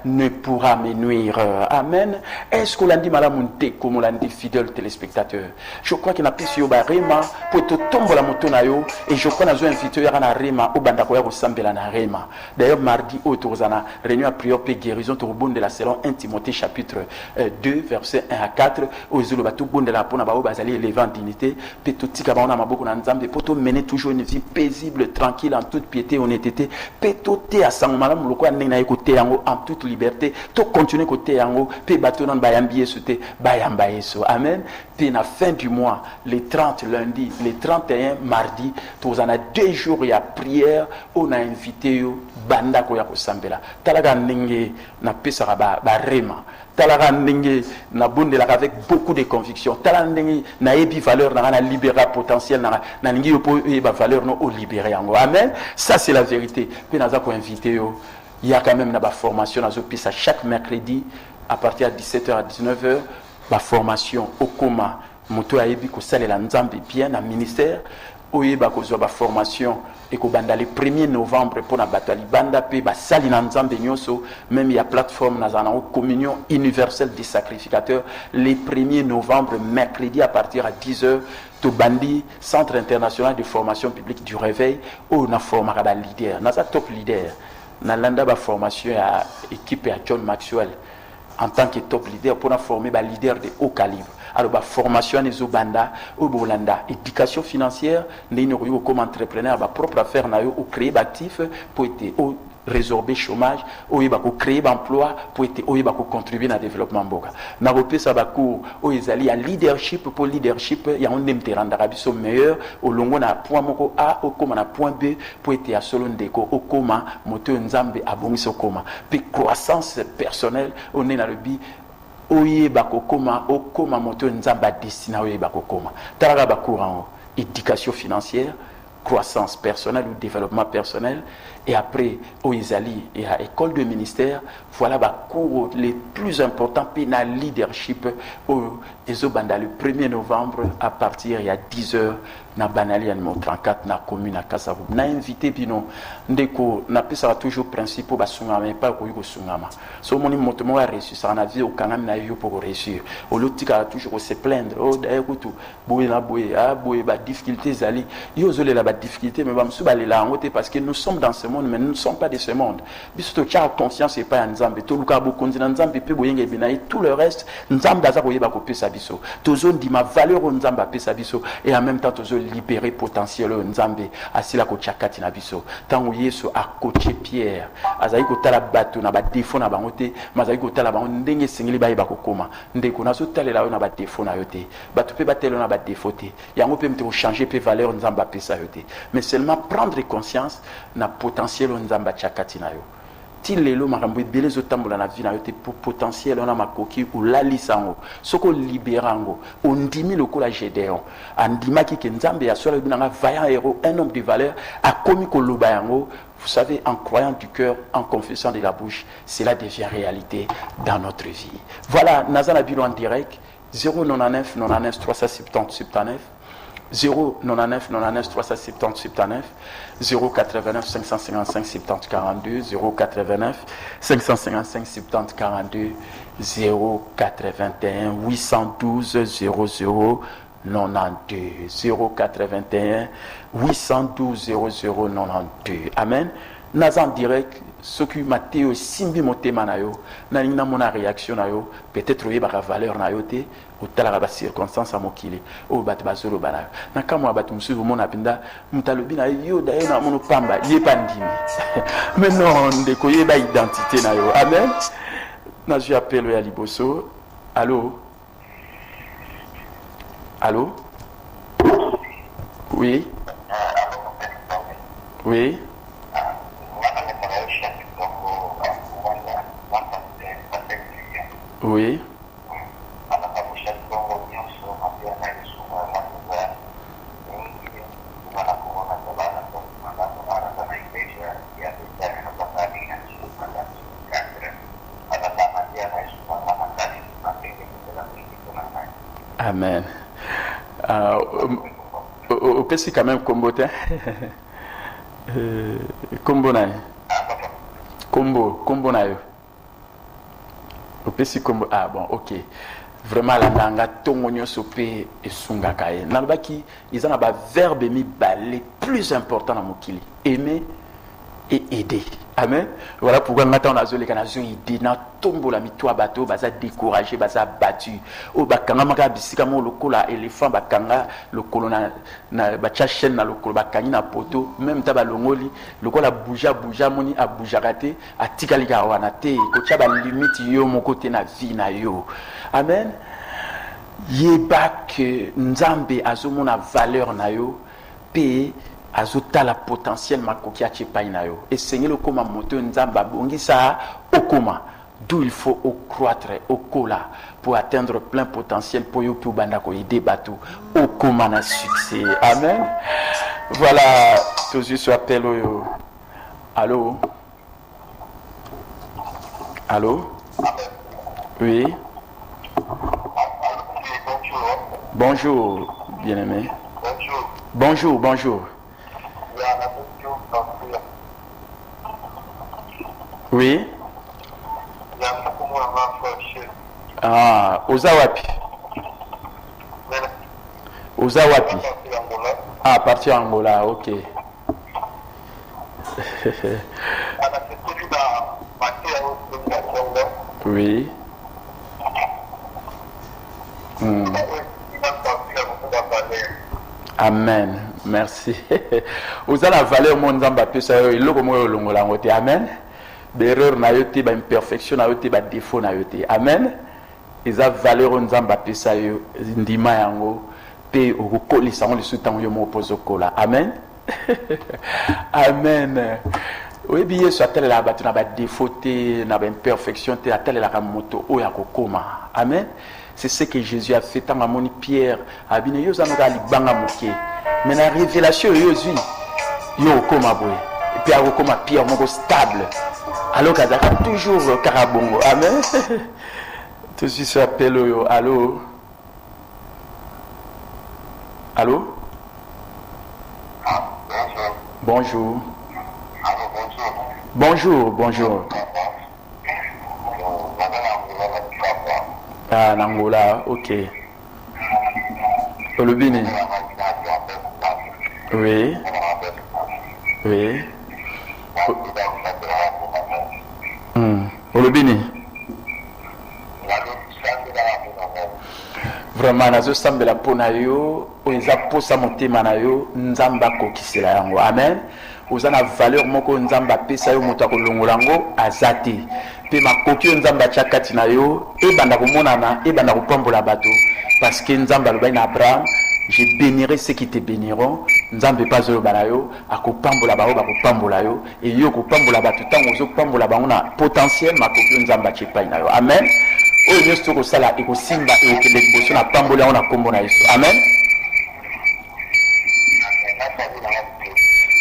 ne pourra me nuire. Amen. Est-ce que l'andi malamunte comme l'andi fidèle téléspectateur? Je crois qu'il n'a plus sur Rema pour te tomber la moto na yo et je crois que nous invité à na Rema au banda ko ya ressemble na Rema. D'ailleurs mardi au Torzana réunion à prière pour guérison to bon de la selon 1 Timothée chapitre 2 verset 1 à 4 au zolo batu bon de la pona ba bazali élevé en dignité pe to tika ba na maboko na nzambe pour to mener toujours une vie paisible tranquille en toute piété honnêteté pe to te asangoma malamu loko ndenge na écouter yango en toute liberté to continuer côté yango pe bato nan bayambi yesu te bayamba yesu. Amen. Puis à la fin du mois, les 30 lundi, les 31 mardi, tous en a 2 jours il y a prière, on a invité banda ko ya ko sambela. Talaga ndenge na pesara ba Rema. Talaga ndenge na bondela avec beaucoup de conviction. Talaga ndenge na ebi valeur na libéra potentiel na ndenge yo po ba valeur no o libérer yango. Amen. Ça c'est la vérité. Puis naza ko invité yo. Il y a quand même na ba formation na zo pisa chaque mercredi à partir de 17h à 19h. La formation au coma moto ayebi ko salela nzambe bien na ministère oyeba ko zo ba formation et ko banda le 1er novembre pour na batali banda pe ba sali na nzambe nyoso même il y a plateforme na zana communion universelle des sacrificateurs le 1er novembre mercredi à partir à 10h to bandi centre international de formation publique du réveil où na formera ba leader na za top leader na landa ba formation à équipe à John Maxwell en tant que top leader pour former des leaders de haut calibre. Alors, la formation des Obanda, au Bolanda, éducation financière, nous comme entrepreneur, propre affaire, ou créer d'actifs pour être résorber le chômage, ou créer d'emplois pour être contribuer au développement. Nous avons ça cours où ils allaient à leadership pour leadership, il y a un terrain d'Arabie au meilleur, au long on a point A, au comme on a point B pour être à solo ndeko, au coma, moteur nzambe à bon au coma. Puis croissance personnelle, on est dans le but. Oye bakokoma okoma moto nzamba destina oye bakokoma taraga bakurango éducation financière, croissance personnelle ou développement personnel, et après au Isali et à école de ministère, voilà les cours les plus importants pour le leadership au Ezobanda le 1er novembre à partir il y a 10h na banali en 34 na commune à Kasavu. Na invité bino ndeko na pesa toujours principe ba sungama pas ko yuko sungama. So moni motomo a reçu ça na vie au kanam na yo pour réussir. Au lotika toujours se plaindre oh d'ailleurs tout boye na boye ah boye ba difficulté zali. Yo zole la ba difficulté mais ba msu ba la ngote parce que nous sommes dans ce monde mais nous ne sommes pas de ce monde. Biso to cha conscience et pas nzambe to luka bo konzina nzambe pe boyenge bina et tout le reste nzambe daza ko yeba ko pesa biso. Tozo ndi ma valeur nzambe pesa biso et en même temps tozo libérer potentiel nzambe asila ko chakati na biso tango yesu a coaché Pierre azali ko tala bato na ba défaut na bango te mazali ko tala bango ndenge singeli ba yeba ko koma ndeko nazo talela yo na ba défaut na yo te bato pe batelo na ba défaut te yango pe mte ko changer pe valeur nzamba pesa yo te mais seulement prendre conscience na potentiel nzamba chakati na yo ti lelo makambo ebele ezotambola na vie na yo te po potentiel wana makoki olalisa yango soki olibera yango ondimi lokola Gédéon andimaki ke nzambe asala ebi nanga vaillant héros un homme de valeur akomi koloba yango. Vous savez, en croyant du cœur, en confessant de la bouche, cela devient réalité dans notre vie. Voilà, Nazana Bilo en direct, 099 99 370 79 099 99 370 79 089 555 70 42 089 555 70 42 081 812 00 92 081 812 0092. Amen. Nazan direct ce qui Matteo simbi motema na yo na nina mona réaction na yo peut-être oye ba valeur na yo te otala ba circonstance a mokili o bat bazolo bana na kama bat musu mona pinda mutalobi na yo da na mono pamba ye pandimi mais non ndeko ye ba identité na yo. Amen. Na je appelle ya liboso. Allô. Allô? Oui? Oui? Oui? Amen. Au PC quand même combo combo na combo na yo au PC combo ah bon ok vraiment la nanga tongo nyoso pe esunga kaye nalbaki ils ont ba verbe mi les plus important dans mokili aimer et aider. Amen. Voilà pourquoi maintenant on a zolé kana zo idée na tombo la mitwa bateau baza découragé baza battu o bakanga maka bisika mo lokola éléphant bakanga lokolo na bacha chaîne na lokolo bakangi na poto même ta balongoli lokola bouja moni a bouja raté atika lika wana te ko cha ba limite yo mon côté na vie na yo. Amen. Yeba que nzambe azomona valeur na yo pe azota la potentiel makoki a chepaina yo et seigneur le koma moto nzamba bongisa okoma d'où il faut croître au kola pour atteindre plein potentiel pour yo pour banda ko aider bateau okoma na succès. Amen. Voilà tous yeux appel yo. Allô. Allô. Oui. Bonjour bien-aimé. Bonjour. Oui. Ah, Ozawapi. Ah, parti Angola, ok. Oui. Amen. Merci. Vous avez la valeur mon nzamba pesa yo iloko mo longola ngote. Amen. D'erreur na yote ba imperfection na yote ba défaut na yote. Amen. Eza valeur nzamba pesa yo ndima yango pe okokolisa ngo lisutango yo mo opozokola. Amen. Amen. Oui, bien sûr, telle la batu na ba défaut te na ba imperfection te telle la moto o ya kokoma. Amen. C'est ce que Jésus a fait tant à mon Pierre a bien yo zanoka libanga moké. Mais la révélation yo zui yo koma boy. Et puis a koma Pierre moko stable. Alors kazaka toujours karabongo. Amen. Tout ce qui appelle yo. Allô. Allô. Bonjour. Bonjour, bonjour. Ah, Nangola, ok. Olubini. Oui. Oui. Olubini. Vraiment, nazo sambela pona yo, oza posa motema na yo, nzamba kokisela yango. Amen. Oza na valeur moko nzamba pesa yo moto akolongola ngo azate. Pe makoki nzamba chakati na yo, ebanda komonana, ebanda kopambola bato parce que nzamba loba na Abraham, je bénirai ceux qui te béniront. Nzambe pas zo bana yo, akopambola ba bakopambola yo et yo kopambola bato tango zo pambola bango na potentiel makoki nzamba chepa na yo. Amen. Oyo nyonso kosala ekosimba ekele liboso na pambola na kombo na Yesu. Amen.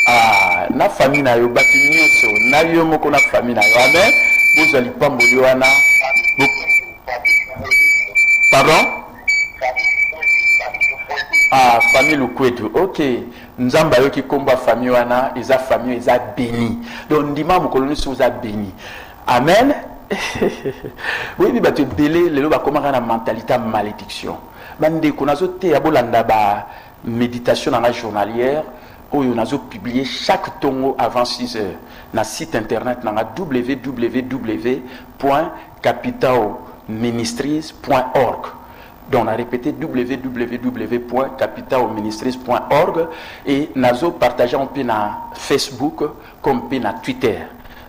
Ah, na famille na yo batu nyonso na yo moko na famille na yo. Amen. Vous allez pamboli wana. Pardon? Ah, famille Lukwetu. Ok. Nzamba yo ki komba famille wana, eza famille eza béni. Donc ndima mokolo nyonso eza béni. Amen. Oui, mais tu belé le ba comment na mentalité malédiction. Bande ko nazo te ya bolanda ba méditation dans la journalière où on a publié chaque tongo avant 6 heures na site internet na www.capitaoministries.org. Donc on a répété www.capitaoministries.org et nazo partager un peu na Facebook comme peu na Twitter.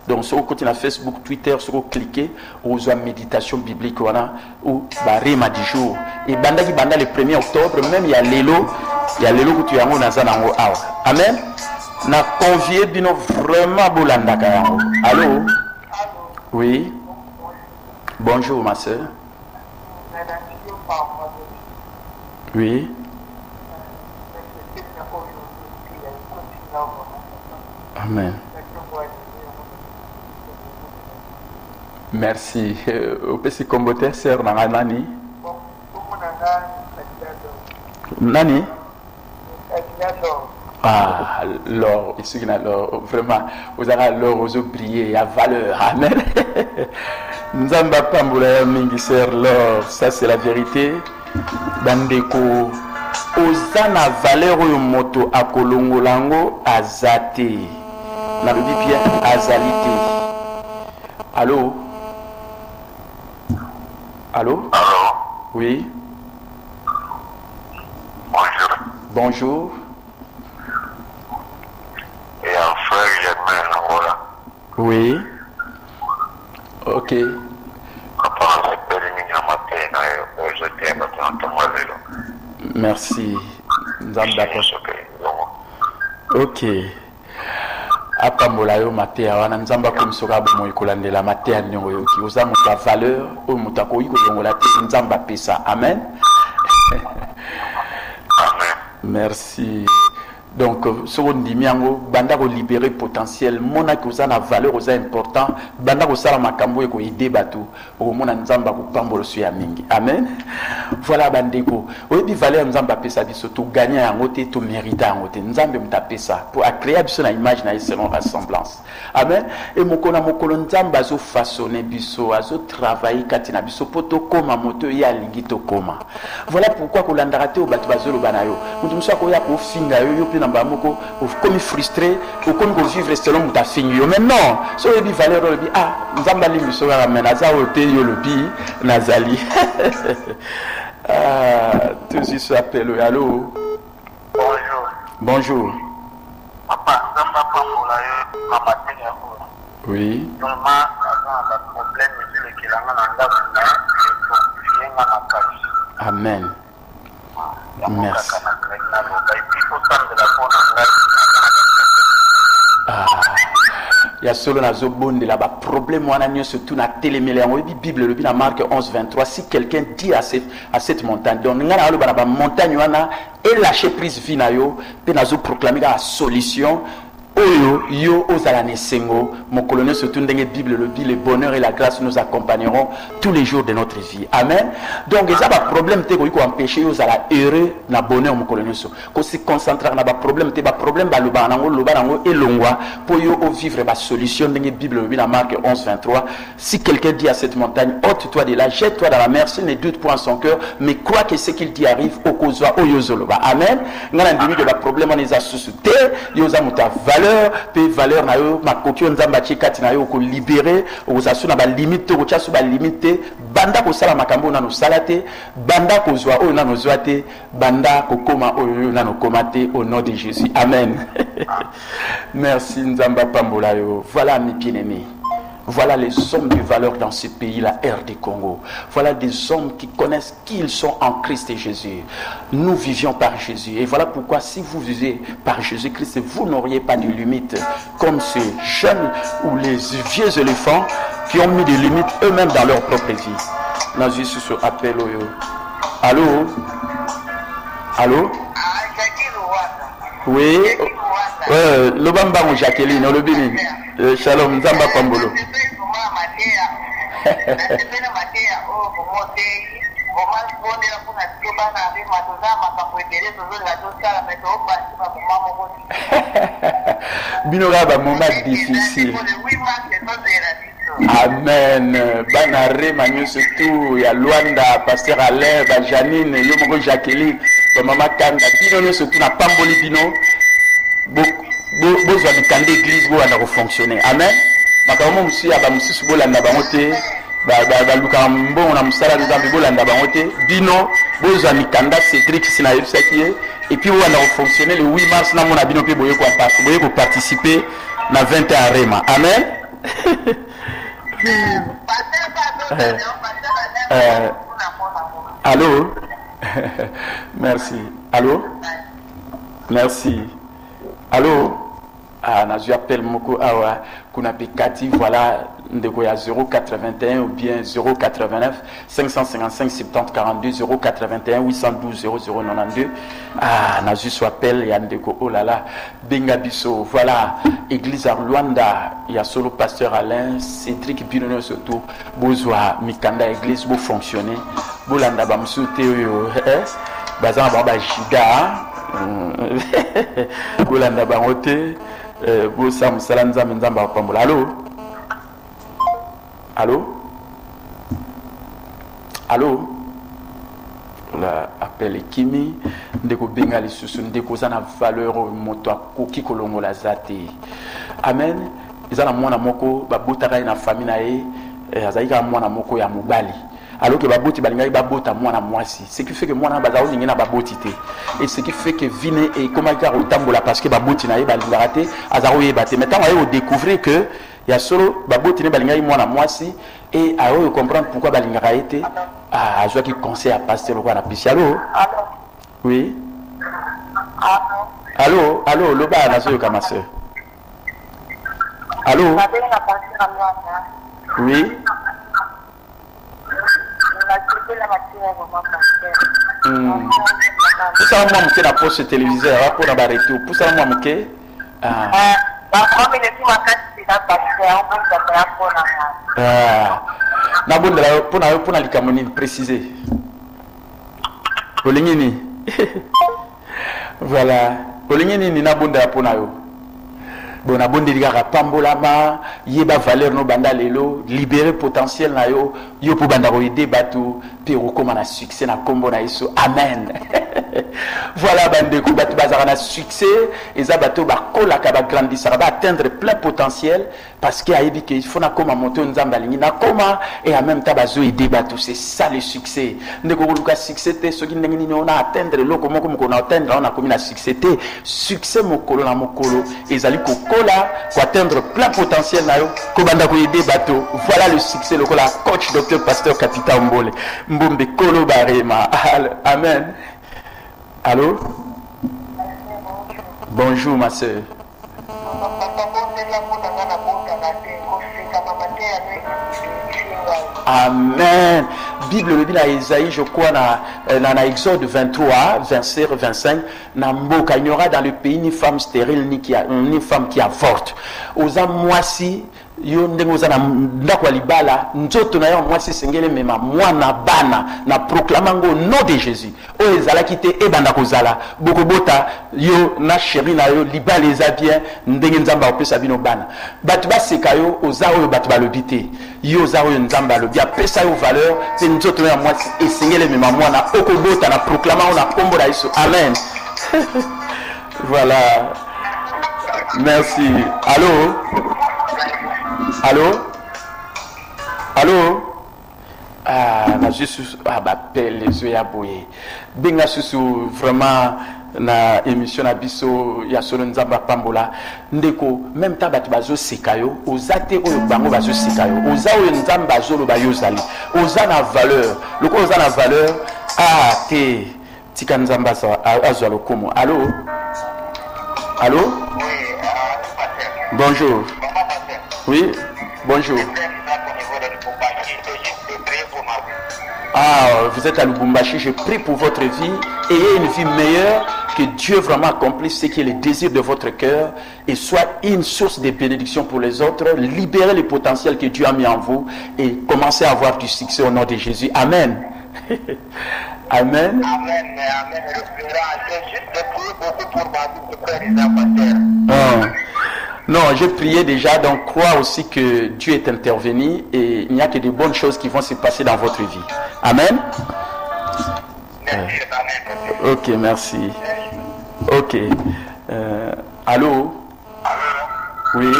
Donc, sur le côté de Facebook, Twitter, sur cliquer, aux méditation biblique, ou Barima du jour. Et banda qui banda le 1er octobre, même il y a l'élo que tu as dans Zanango. Amen. Na convié bino vraiment bolanda kayango. Allô? Oui. Bonjour ma soeur. Oui. Amen. Merci. Au petit comboter, sœur Nani. Nani? Ah, l'or, ici, l'or, vraiment, vous avez l'or, vous oubliez, il y a valeur. Amen. Nzamba Pamboula Mingi, sœur, l'or, ça c'est la vérité. Bandeko, Ozana valeur ou moto à Kolongolango, Azate. La Bible bien, Azalité. Allô? Allô? Allô? Oui. Bonjour. Bonjour. Et un frère Germain Angola. Oui. Ok. Merci. Ok. Apambola yo matea wana nzamba komisoka bomo ikolandela matea nyongo yoki oza muta valeur o muta ko yiko longola te nzamba pesa. Amen. Amen. Merci. Donc sur ndimiango banda ko libérer potentiel mona ko za na valeur oza important banda ko sala makambo e ko aider batu o mona nzamba ko pambola su ya mingi. Amen. Voilà bandeko o di valeur nzamba pesa biso to gagner yango te to mériter yango te nzambe muta pesa pour créer biso na image na selon ressemblance. Amen. Et mokona mokolo nzamba zo façonner biso azo travailler katina biso poto koma moto ya lingi to koma. Voilà pourquoi ko landara te o batu bazolo banayo mutu muso ko ya ko finga yo pe moko comme frustré ou comme vivre selon ta fille mais non so ebi valeur ebi nzamba limbi so ga menaza o te yo lobi nazali tout ça s'appelle allô. Bonjour. Bonjour. Papa, nous avons pas pour la matin. Oui. Normalement, on a un problème, mais le Kilanga n'a pas Amen. Merci. Il y a solo na zobonde là-bas problème wana nyonso tout na télémélé en Bible le na Marc 11:23 si quelqu'un dit à cette montagne donc ngana lo ba montagne wana et lâcher prise vie na yo pe nazo proclamer la solution oyo yo ozala nesengo mon colonel surtout ndenge Bible le bonheur et la grâce nous accompagneront tous les jours de notre vie. Amen. Donc ça ba problème te ko empêcher yo ozala heureux na bonheur mon colonel so ko se concentrer na ba problème te ba problème ba loba nango elongwa pour yo vivre ba solution ndenge Bible le na Marc 11:23 si quelqu'un dit à cette montagne ôte-toi de là, jette-toi dans la mer, s'il ne doute point en son cœur mais crois que ce qu'il dit arrive au kozwa oyo zoloba. Amen. Ngana ndimi de ba problème on les a suscité yo za muta valeur pe valeur na yo makoki nzamba chikati na yo ko libérer ozasuna ba limite ko tchasu ba limite banda ko sala makambo na no salate banda ko zwa oyo na no zwate banda ko koma oyo na no komate au nom de Jésus. Amen. Merci nzamba pambola yo. Voilà mes bien-aimés. Voilà les hommes de valeur dans ce pays, la RD Congo. Voilà des hommes qui connaissent qui ils sont en Christ et Jésus. Nous vivions par Jésus. Et voilà pourquoi si vous vivez par Jésus-Christ, vous n'auriez pas de limites. Comme ces jeunes ou les vieux éléphants qui ont mis des limites eux-mêmes dans leur propre vie. Nous sommes sur appel. Allô? Allô? Oui? Lobamba ou Jacqueline, Olobini. Shalom, Nzamba Pambolo. Binora moment difficile. Amen. Banare Manu surtout, il y a Luanda, Pasteur Alain, Janine, Yomoko Jacqueline, Maman Kanda, Bino surtout na Pamboli Bino. Besoin de quand l'église va fonctionner. Amen. Makambo musi aba musi bolanda bangote ba lukambo na musala nzambe bolanda bangote bino besoin de kanda Cédric sina yebsaki et puis on va fonctionner le 8 mars na mona bino pe boye ko participer na 20 à Rema. Amen. Allô. Merci. Allô. Merci. Allô. Ah, je appelle Moko Awa, kuna Pekati, voilà, ndeko ya 081 ou bien 089 555 70 42 081 812 0092. Ah, je appelle ya ndeko oh là là, Benga Biso, voilà, église à Luanda, il y a solo pasteur Alain, Cédric Binono surtout, Bozwa Mikanda église pour fonctionner, Bolanda Bamsute yo, bazan baba Jida, Bolanda Bangote. Allô? Allô? Allô? La appel Kimi ndeko bengali susu ndeko zana valeur moto akoki kolongo la zate. Amen. Ezana mwana moko babotaka na famille na ye azalika mwana moko ya mobali. Alors que baboti balingai babota mwana mwasi, ce qui fait que mwana bazao ningi na baboti te, et ce qui fait que vine et comment dire otambola parce que baboti na ye balingara te azaro ye bate. Maintenant on découvrir que il y a solo baboti ne balingai mwana mwasi et à comprendre pourquoi balingara été ah je qui conseil à passer le quoi na pisi. Allô? Oui. Allô, allô, le ba na so kama sœur. Allô? Oui. Pour ça, moi, je suis poste téléviseur pour arrêter. Pour ça, moi, je suis pour la likamoni préciser. Voilà. Polingini na bunda pour na yo. Bon abonde ligara pambolama yeba valeur no banda lelo libérer potentiel na yo yo pour banda ko aider batu pe ko na succès na kombo na iso. Amen. Voilà, bandeko, bato bazara succès, et ça bato bakola kaba grandir, ça va atteindre plein potentiel parce qu'il y a dit qu'il faut na koma monter un zambalingi na koma et en même temps bazo aider bato, c'est ça le succès. Ndeko luka succès te soki ndengini on a atteindre loko moko moko na atteindre on a comme na succès te succès mokolo na mokolo ezali kokola pour atteindre plein potentiel na yo ko banda ko aider bato. Voilà le succès lokola coach docteur pasteur Capita Mbole Mbombe Kolo Barema. Amen. Allô? Bonjour ma soeur. Amen. Bible le dit dans Isaïe, je crois, dans Exode 23, verset 25, il n'y aura dans le pays ni femme stérile, ni femme qui avorte. Aux amoisi, yo ndengo za na ndako libala nzoto na yo mwasi sengele mema mwana bana na proclamango nom de Jésus o ezala kite ebanda kozala bokobota yo na chéri na yo libala eza bien ndenge nzamba opesa bino bana batu baseka yo oza oyo batu balobite yo oza oyo nzamba alobi apesa yo valeur pe nzoto na yo mwasi esengele mema mwana okobota na proclamango na kombo na Yesu. Amen. Voilà, merci. Allô? Allô? Allô? Ah, je suis belle les yeux à bouiller. Benga susu vraiment na émission na biso ya solo nzamba pambola ndeko même tabatu bazo sekayo ozate oyo bango bazo sekayo oza oyo nzamba zolo bayozali oza na valeur loko oza na valeur te tika nzamba sa azwa lokomo. Allô? Allô? Bonjour. Oui, bonjour. Ah, vous êtes à Lubumbashi, je prie pour votre vie. Ayez une vie meilleure, que Dieu vraiment accomplisse ce qui est le désir de votre cœur et soit une source de bénédiction pour les autres. Libérez le potentiel que Dieu a mis en vous et commencez à avoir du succès au nom de Jésus. Amen. Amen. Amen. J'ai juste prié beaucoup pour ma vie. Non, j'ai prié déjà, donc crois aussi que Dieu est intervenu et il n'y a que de bonnes choses qui vont se passer dans votre vie. Amen. Ok, merci. Ok. Allô? Oui.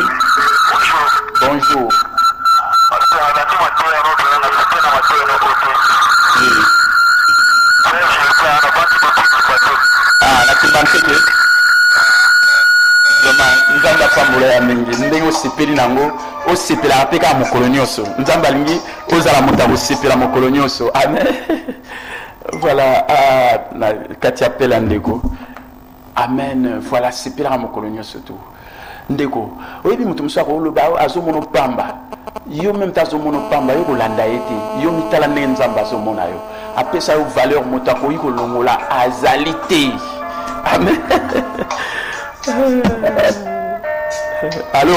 Bonjour. Oui. Ah, la Kimbanteke. Nzamba pambola ya mingi ndenge osepeli nango osepela apeka mokolo nyonso nzamba lingi ozala moto osepela mokolo nyonso. Amen. Voilà, na kati apela ndeko. Amen. Voilà, sepela mokolo nyonso tu ndeko oyebi mutu muso akoloba azomona pamba yo même tazomona pamba yo kolanda ete yo mitala ndenge nzamba azomona yo apesa yo valeur moto akoyi kolongola azali te. Amen. Allô?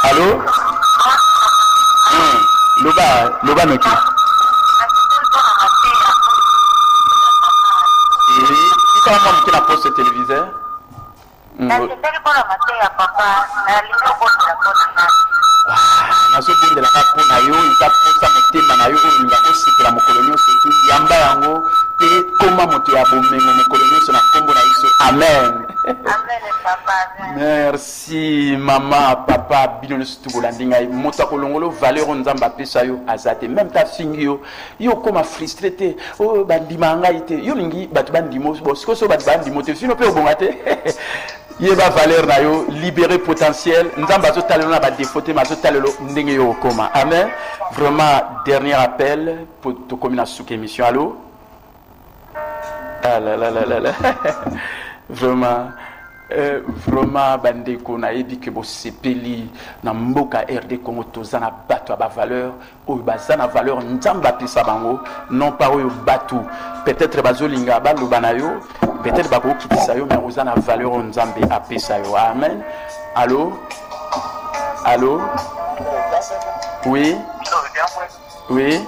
Allô? Loba noki. Qui t'a maman qui n'a pas ce téléviseur? nazobondela kaka mpona yo eza posa motema na yo olinga kosepela mokolo nyonso tu yamba yango te koma moto ya bomengo mokolo nyonso na nkombo na Yesu. Amen. Merci mama papa bino nyonso tu bolandi ngai moto akolongola valeur nzambe apesa yo aza te même ta fingi yo koma frustré te oyo bandima ngai te yo lingi bato bandimo sikoso bato bandimo te fino mpe obonga te. Yeba valeur na yo libérer potentiel nzamba zo talelo na ba défaut te mazo talelo ndenge yo koma. Amen. Vraiment dernier appel pour to komina sous émission. Allô? Ah là là là là. Vraiment vraiment bandeko na yebi ke bo sepeli na mboka RD Congo tozana bato ba valeur o bazana valeur nzamba pesa bango non pas oyo batu peut-être bazolinga baloba na yo peut-être bako kitisa yo mais ozana valeur nzambe apesa yo. Amen. Allô? Allô? Oui. Oui.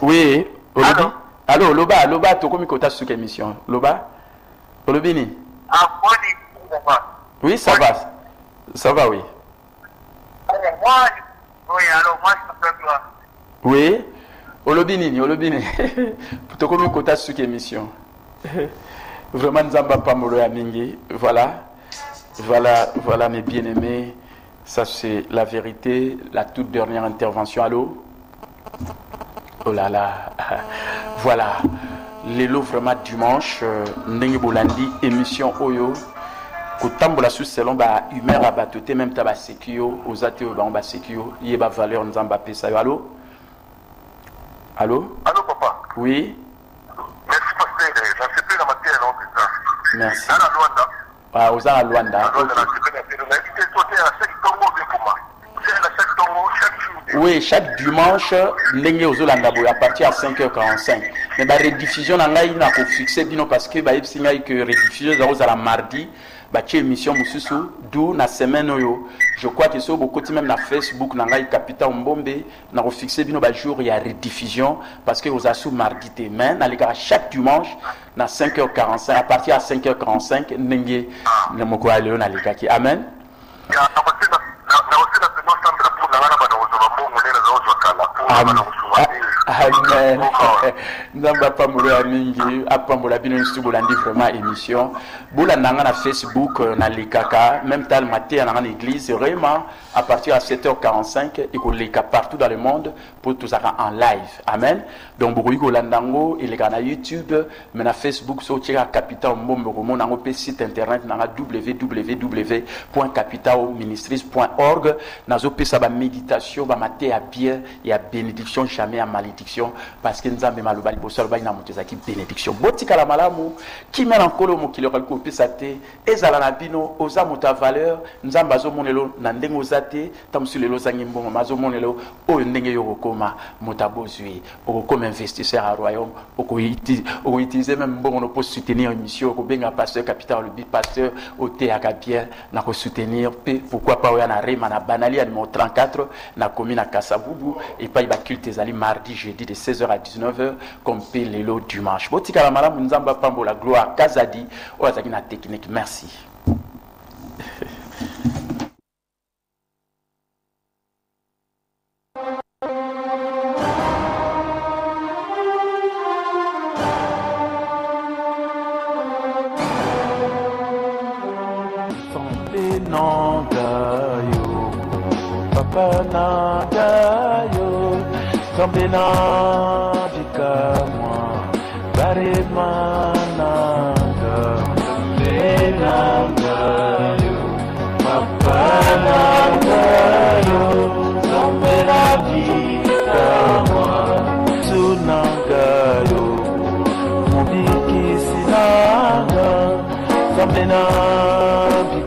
Oui. Allô? Allô, loba tokomi kota sous émission. Loba? Olobini? Oui, ça va. Ça va, oui. Oui, alors moi je m'appelle toi. Oui. Olobini, olobini. Plutôt comme quota sur émission. Vraiment, Nzamba Pamolo Amingi. Voilà mes bien-aimés. Ça, c'est la vérité. La toute dernière intervention. Allô? Oh là là. Voilà. L'élo vraiment dimanche. Ndenge Bolandi, émission Oyo. Kotambola sous selon ba humeur abatoté même taba sekio aux athées ba ba sekio yeba valeur nzamba pesa. Allô? Allô? Allô papa? Oui. Merci pasteur, j'en sais plus la matière non c'est ça. Merci. Dans la Luanda. Ah, aux à Luanda. Oui, chaque dimanche, ndenge ozolanda boya à partir à 5h45. Mais la rediffusion n'a pas fixé bino parce que ba epsinga que rediffusion za la mardi. Bâti émission mususu d'où na semaine yo je crois que sur beaucoup même na Facebook na ngai Capitaine Mbombe na refixé bino ba jour il y a rediffusion parce que aux assu mardi demain na les gars chaque dimanche na 5h45 à partir à 5h45 ndenge na moko aleo na les gars qui amen Amen. Nzamba Pamolo Amingi, Apambola Bino Nsubolandi vraiment émission. Boula nanga na Facebook, na Likaka, même tal matin na l'église, vraiment à partir à 7h45 et qu'on leka partout dans le monde pour tout ça en live. Amen. Donc Bourgoïko Landango, il est na YouTube, mais na Facebook, so tira Capitaine Mbombe Romo na pe site internet na www.capitaoministries.org. Na zo pe sa ba méditation, ba maté à bien et à bénédiction jamais à malédiction parce que nzambe malobali bosol ba ina mutezaki bénédiction botika la malamu qui met en kolo mo kilo kalko pesate ezala na bino oza muta valeur nzamba zo monelo na ndengo zate tamsulelo zangimbo mazo monelo o ndenge yo kokoma mutabozui o comme investisseur à royaume o utiliser même bon pour soutenir émission ko benga pasteur capital le big pasteur au théâtre bien na ko soutenir pourquoi pas na rema na banali numéro 34 na commune à Kasabubu et pas ba culte ezali mardi jeudi de 16h à 19h comme Pélélo dimanche. Botika la malamu nzamba pambo la gloire Kazadi ou azaki na technique. Merci. Papa Nagayo Kambena Bikamwa Baremananga Benangayo Papa Nagayo Kambena Bikamwa Sunangayo Mubiki Sinanga Kambena Bikamwa